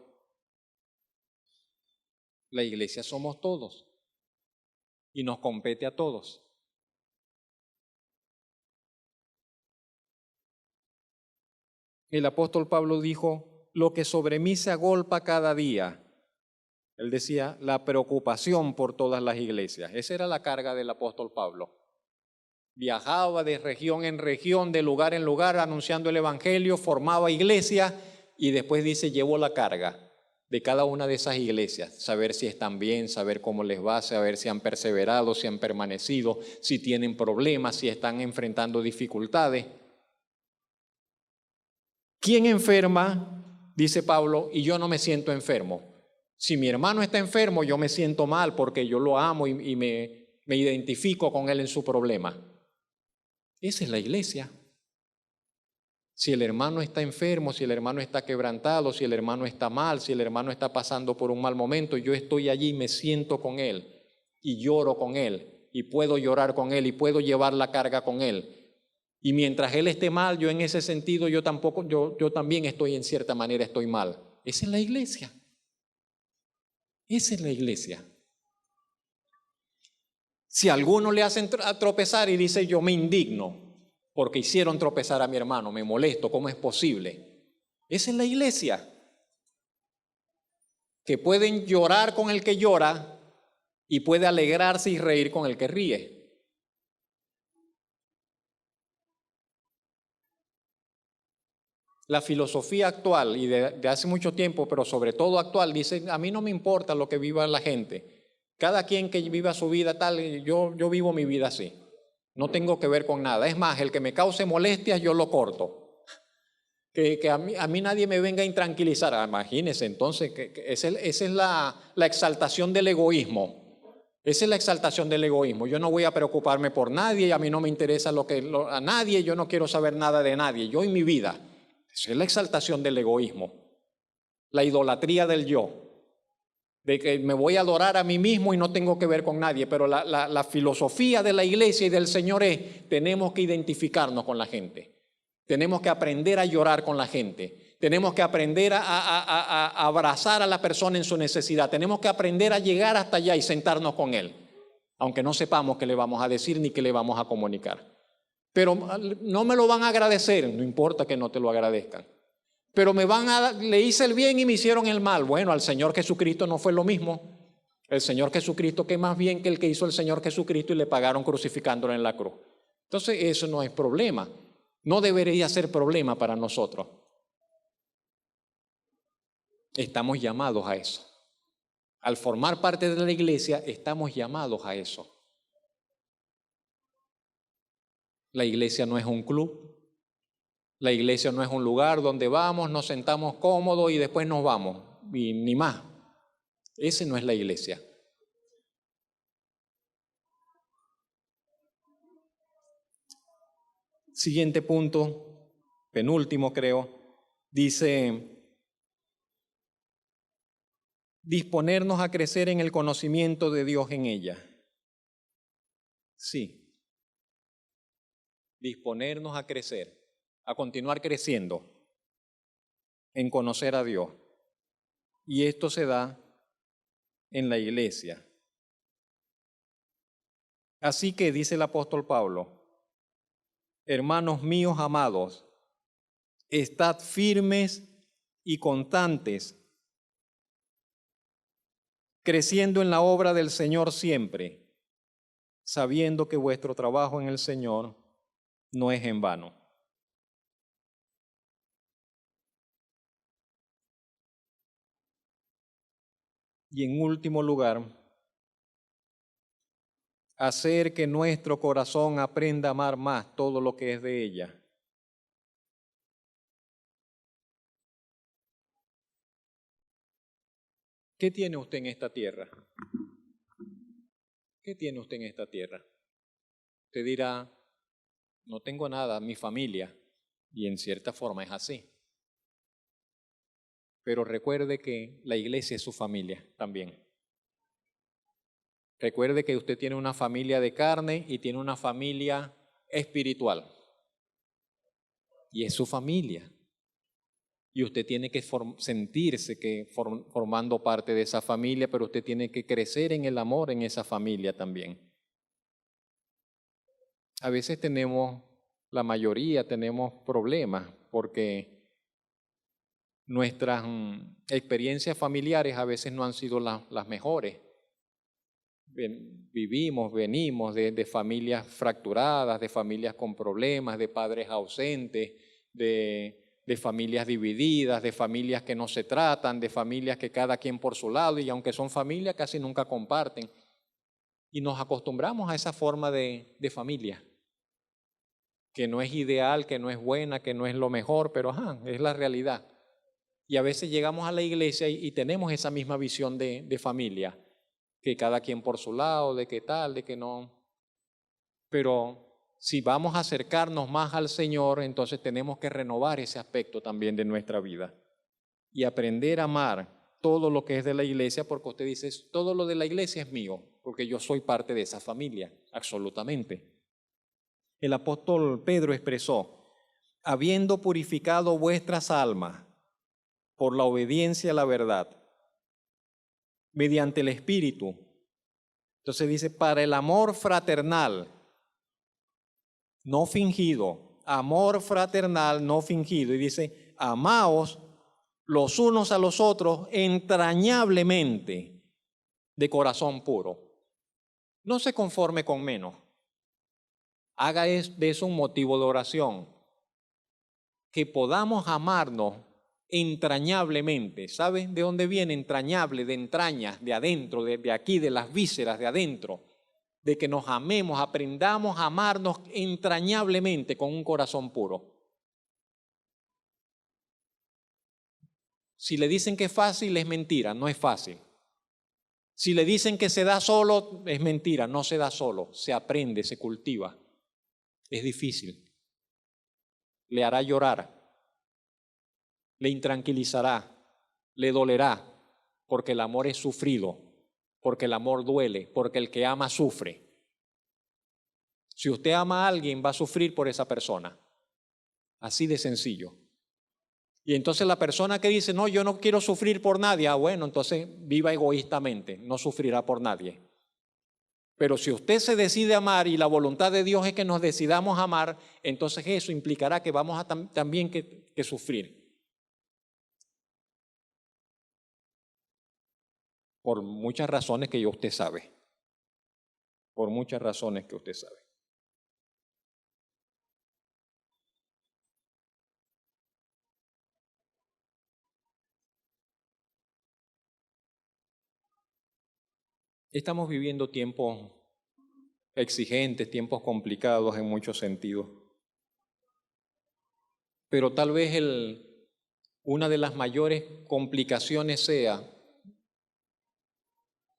la iglesia somos todos y nos compete a todos. El apóstol Pablo dijo, lo que sobre mí se agolpa cada día. Él decía, la preocupación por todas las iglesias. Esa era la carga del apóstol Pablo. Viajaba de región en región, de lugar en lugar, anunciando el evangelio, formaba iglesias y después dice, llevó la carga de cada una de esas iglesias, saber si están bien, saber cómo les va, saber si han perseverado, si han permanecido, si tienen problemas, si están enfrentando dificultades. ¿Quién enferma? Dice Pablo, y yo no me siento enfermo. Si mi hermano está enfermo, yo me siento mal porque yo lo amo y me identifico con él en su problema. Esa es la iglesia. Si el hermano está enfermo, si el hermano está quebrantado, si el hermano está mal, si el hermano está pasando por un mal momento, yo estoy allí y me siento con él y lloro con él y puedo llorar con él y puedo llevar la carga con él. Y mientras él esté mal, yo en ese sentido, yo también estoy en cierta manera, estoy mal. Esa es la iglesia. Esa es la iglesia. Si a alguno le hacen tropezar y dice yo me indigno porque hicieron tropezar a mi hermano, me molesto, ¿cómo es posible? Esa es la iglesia. Que pueden llorar con el que llora y puede alegrarse y reír con el que ríe. La filosofía actual, y de hace mucho tiempo, pero sobre todo actual, dice, a mí no me importa lo que viva la gente. Cada quien que viva su vida tal, yo vivo mi vida así. No tengo que ver con nada. Es más, el que me cause molestias, yo lo corto. Que a mí nadie me venga a intranquilizar. Imagínense, entonces, esa es la exaltación del egoísmo. Esa es la exaltación del egoísmo. Yo no voy a preocuparme por nadie, a mí no me interesa a nadie, yo no quiero saber nada de nadie, yo y mi vida. Esa es la exaltación del egoísmo, la idolatría del yo, de que me voy a adorar a mí mismo y no tengo que ver con nadie. Pero la filosofía de la iglesia y del Señor es, tenemos que identificarnos con la gente, tenemos que aprender a llorar con la gente, tenemos que aprender a abrazar a la persona en su necesidad, tenemos que aprender a llegar hasta allá y sentarnos con él, aunque no sepamos qué le vamos a decir ni qué le vamos a comunicar. Pero no me lo van a agradecer, no importa que no te lo agradezcan. Pero le hice el bien y me hicieron el mal. Bueno, al Señor Jesucristo no fue lo mismo. El Señor Jesucristo, que más bien que el que hizo el Señor Jesucristo y le pagaron crucificándolo en la cruz. Entonces eso no es problema, no debería ser problema para nosotros. Estamos llamados a eso. Al formar parte de la iglesia, estamos llamados a eso. La iglesia no es un club, la iglesia no es un lugar donde vamos, nos sentamos cómodos y después nos vamos, y ni más. Ese no es la iglesia. Siguiente punto, penúltimo creo, dice: disponernos a crecer en el conocimiento de Dios en ella. Sí, disponernos a crecer, a continuar creciendo en conocer a Dios. Y esto se da en la iglesia. Así que dice el apóstol Pablo: hermanos míos amados, estad firmes y constantes, creciendo en la obra del Señor siempre, sabiendo que vuestro trabajo en el Señor no es en vano. Y en último lugar, hacer que nuestro corazón aprenda a amar más todo lo que es de ella. ¿Qué tiene usted en esta tierra? ¿Qué tiene usted en esta tierra? Usted dirá: no tengo nada, mi familia. Y en cierta forma es así. Pero recuerde que la iglesia es su familia también. Recuerde que usted tiene una familia de carne y tiene una familia espiritual. Y es su familia. Y usted tiene que sentirse que formando parte de esa familia, pero usted tiene que crecer en el amor en esa familia también. A veces la mayoría tenemos problemas porque nuestras experiencias familiares a veces no han sido las mejores. Venimos de familias fracturadas, de familias con problemas, de padres ausentes, de familias divididas, de familias que no se tratan, de familias que cada quien por su lado, y aunque son familias casi nunca comparten. Y nos acostumbramos a esa forma de familia, que no es ideal, que no es buena, que no es lo mejor, pero es la realidad. Y a veces llegamos a la iglesia y tenemos esa misma visión de familia, que cada quien por su lado, de qué tal, de que no. Pero si vamos a acercarnos más al Señor, entonces tenemos que renovar ese aspecto también de nuestra vida y aprender a amar todo lo que es de la iglesia, porque usted dice: todo lo de la iglesia es mío, porque yo soy parte de esa familia, absolutamente. El apóstol Pedro expresó: habiendo purificado vuestras almas por la obediencia a la verdad, mediante el Espíritu. Entonces dice: para el amor fraternal, no fingido, amor fraternal no fingido. Y dice: amaos los unos a los otros entrañablemente, de corazón puro. No se conforme con menos. Haga de eso un motivo de oración. Que podamos amarnos entrañablemente. ¿Saben de dónde viene entrañable? De entrañas, de adentro, de aquí, de las vísceras, de adentro. De que nos amemos, aprendamos a amarnos entrañablemente con un corazón puro. Si le dicen que es fácil, es mentira, no es fácil. Si le dicen que se da solo, es mentira, no se da solo, se aprende, se cultiva. Es difícil. Le hará llorar, le intranquilizará, le dolerá, porque el amor es sufrido, porque el amor duele, porque el que ama sufre. Si usted ama a alguien, va a sufrir por esa persona. Así de sencillo. Y entonces la persona que dice: no, yo no quiero sufrir por nadie, bueno, entonces viva egoístamente, no sufrirá por nadie. Pero si usted se decide amar y la voluntad de Dios es que nos decidamos amar, entonces eso implicará que vamos a también que sufrir. por muchas razones que usted sabe. Por muchas razones que usted sabe. Estamos viviendo tiempos exigentes, tiempos complicados en muchos sentidos. Pero tal vez una de las mayores complicaciones sea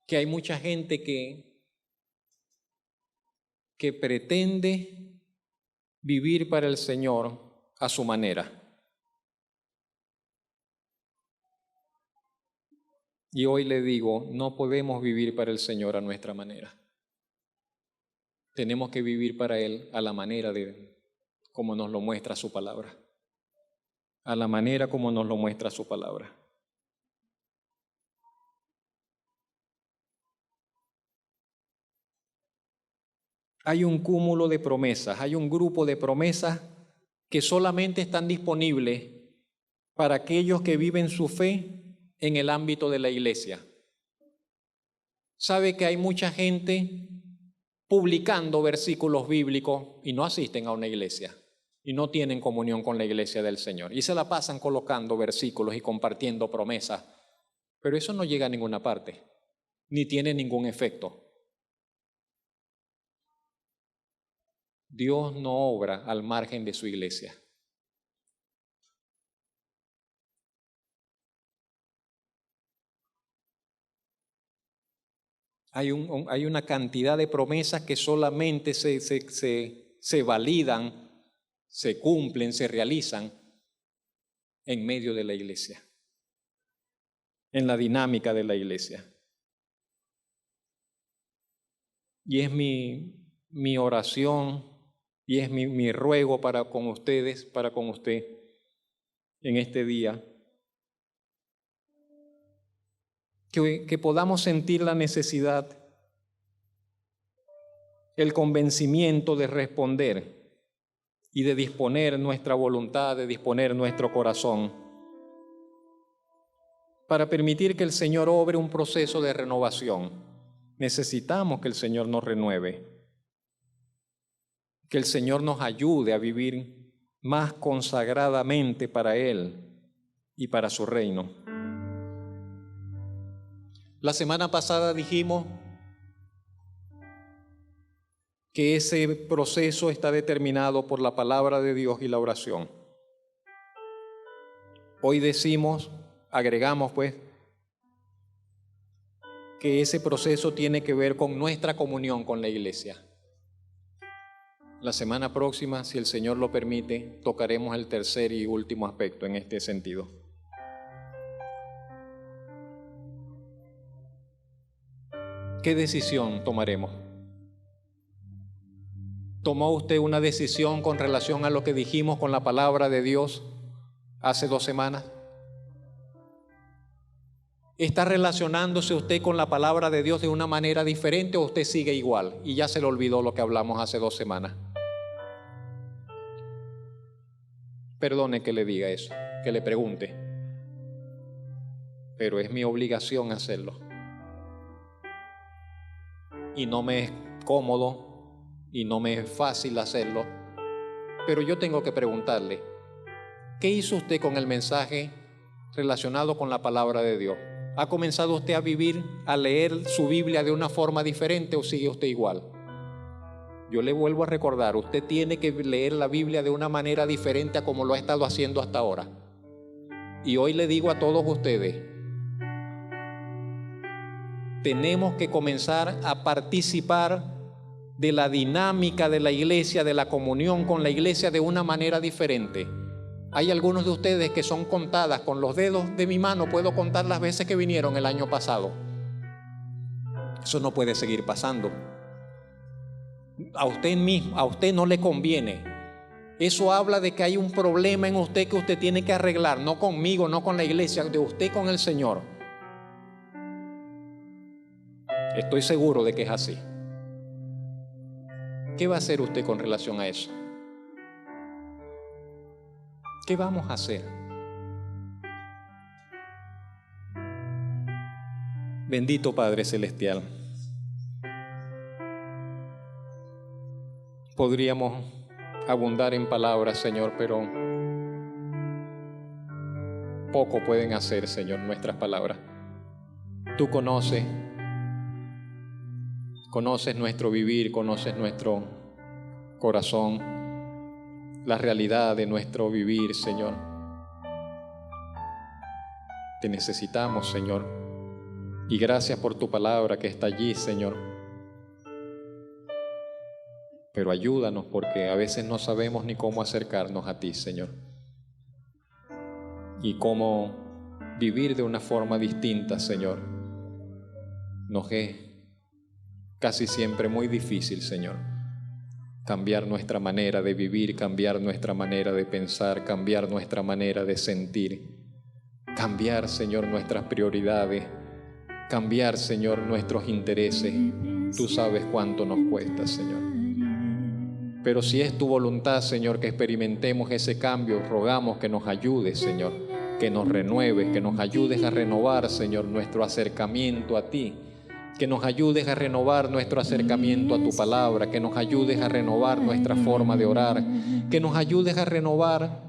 que hay mucha gente que pretende vivir para el Señor a su manera. Y hoy le digo, no podemos vivir para el Señor a nuestra manera. Tenemos que vivir para Él a la manera de como nos lo muestra su palabra. A la manera como nos lo muestra su palabra. Hay un cúmulo de promesas, hay un grupo de promesas que solamente están disponibles para aquellos que viven su fe en el ámbito de la iglesia. Sabe que hay mucha gente publicando versículos bíblicos y no asisten a una iglesia y no tienen comunión con la iglesia del Señor y se la pasan colocando versículos y compartiendo promesas, pero eso no llega a ninguna parte, ni tiene ningún efecto. Dios no obra al margen de su iglesia. Hay una cantidad de promesas que solamente se validan, se cumplen, se realizan en medio de la iglesia, en la dinámica de la iglesia. Y es mi oración y es mi ruego para con ustedes, para con usted en este día, que podamos sentir la necesidad, el convencimiento de responder y de disponer nuestra voluntad, de disponer nuestro corazón para permitir que el Señor obre un proceso de renovación. Necesitamos que el Señor nos renueve, que el Señor nos ayude a vivir más consagradamente para Él y para su reino. La semana pasada dijimos que ese proceso está determinado por la palabra de Dios y la oración. Hoy agregamos pues, que ese proceso tiene que ver con nuestra comunión con la iglesia. La semana próxima, si el Señor lo permite, tocaremos el tercer y último aspecto en este sentido. ¿Qué decisión tomaremos? ¿Tomó usted una decisión con relación a lo que dijimos con la palabra de Dios hace 2 semanas? ¿Está relacionándose usted con la palabra de Dios de una manera diferente o usted sigue igual y ya se le olvidó lo que hablamos hace 2 semanas? Perdone que le diga eso, que le pregunte, pero es mi obligación hacerlo. Y no me es cómodo y no me es fácil hacerlo, pero yo tengo que preguntarle, ¿qué hizo usted con el mensaje relacionado con la palabra de Dios? ¿Ha comenzado usted a vivir, a leer su Biblia de una forma diferente o sigue usted igual? Yo le vuelvo a recordar, usted tiene que leer la Biblia de una manera diferente a como lo ha estado haciendo hasta ahora. Y hoy le digo a todos ustedes, tenemos que comenzar a participar de la dinámica de la iglesia, de la comunión con la iglesia de una manera diferente. Hay algunos de ustedes que son contadas con los dedos de mi mano, puedo contar las veces que vinieron el año pasado. Eso no puede seguir pasando. A usted no le conviene. Eso habla de que hay un problema en usted que usted tiene que arreglar, no conmigo, no con la iglesia, de usted con el Señor. Estoy seguro de que es así. ¿Qué va a hacer usted con relación a eso? ¿Qué vamos a hacer? Bendito Padre Celestial, podríamos abundar en palabras, Señor, pero poco pueden hacer, Señor, nuestras palabras. Tú conoces nuestro vivir, conoces nuestro corazón, la realidad de nuestro vivir, Señor. Te necesitamos, Señor, y gracias por tu palabra que está allí, Señor. Pero ayúdanos, porque a veces no sabemos ni cómo acercarnos a ti, Señor, y cómo vivir de una forma distinta, Señor. Nos es casi siempre muy difícil, Señor, cambiar nuestra manera de vivir, cambiar nuestra manera de pensar, cambiar nuestra manera de sentir, cambiar, Señor, nuestras prioridades, cambiar, Señor, nuestros intereses. Tú sabes cuánto nos cuesta, Señor. Pero si es tu voluntad, Señor, que experimentemos ese cambio, rogamos que nos ayudes, Señor, que nos renueves, que nos ayudes a renovar, Señor, nuestro acercamiento a ti, que nos ayudes a renovar nuestro acercamiento a tu palabra, que nos ayudes a renovar nuestra forma de orar, que nos ayudes a renovar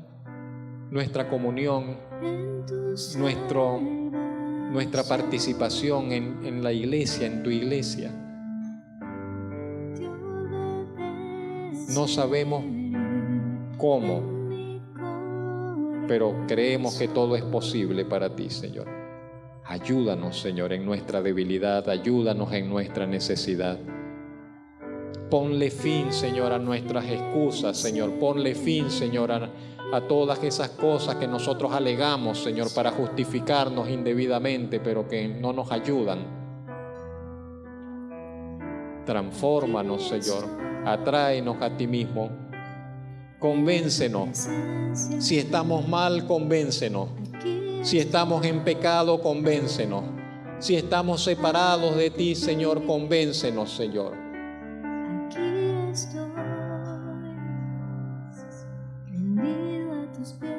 nuestra comunión, nuestra participación en la iglesia, en tu iglesia. No sabemos cómo, pero creemos que todo es posible para ti, Señor. Ayúdanos, Señor, en nuestra debilidad, ayúdanos en nuestra necesidad. Ponle fin, Señor, a nuestras excusas, Señor. Ponle fin, Señor, a todas esas cosas que nosotros alegamos, Señor, para justificarnos indebidamente, pero que no nos ayudan. Transfórmanos, Señor. Atráenos a ti mismo. Convéncenos. Si estamos mal, convéncenos. Si estamos en pecado, convéncenos. Si estamos separados de ti, Señor, convéncenos, Señor.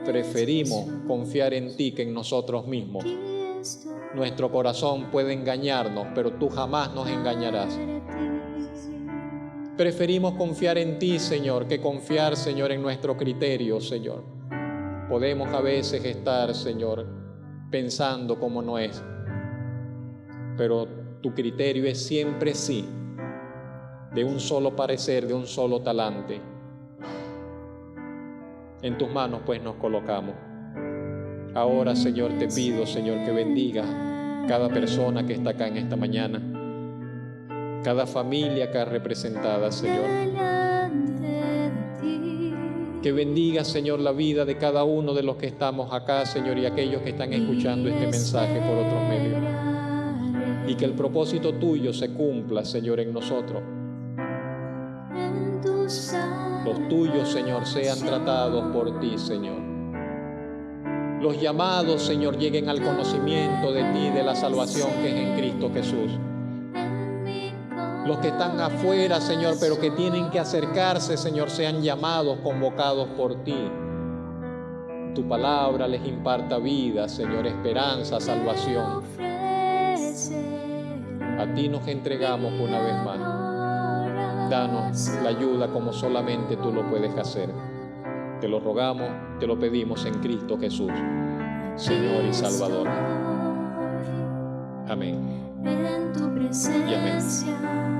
Preferimos confiar en ti que en nosotros mismos. Nuestro corazón puede engañarnos, pero tú jamás nos engañarás. Preferimos confiar en ti, Señor, que confiar, Señor, en nuestro criterio, Señor. Podemos a veces estar, Señor, pensando como no es, pero tu criterio es siempre sí, de un solo parecer, de un solo talante. En tus manos, pues, nos colocamos. Ahora, Señor, te pido, Señor, que bendiga cada persona que está acá en esta mañana, cada familia acá representada, Señor. Que bendiga, Señor, la vida de cada uno de los que estamos acá, Señor, y aquellos que están escuchando este mensaje por otros medios. Y que el propósito tuyo se cumpla, Señor, en nosotros. Los tuyos, Señor, sean tratados por ti, Señor. Los llamados, Señor, lleguen al conocimiento de ti, de la salvación que es en Cristo Jesús. Los que están afuera, Señor, pero que tienen que acercarse, Señor, sean llamados, convocados por ti. Tu palabra les imparta vida, Señor, esperanza, salvación. A ti nos entregamos una vez más. Danos la ayuda como solamente tú lo puedes hacer. Te lo rogamos, te lo pedimos en Cristo Jesús, Señor y Salvador. Amén. En tu presencia. Y amén.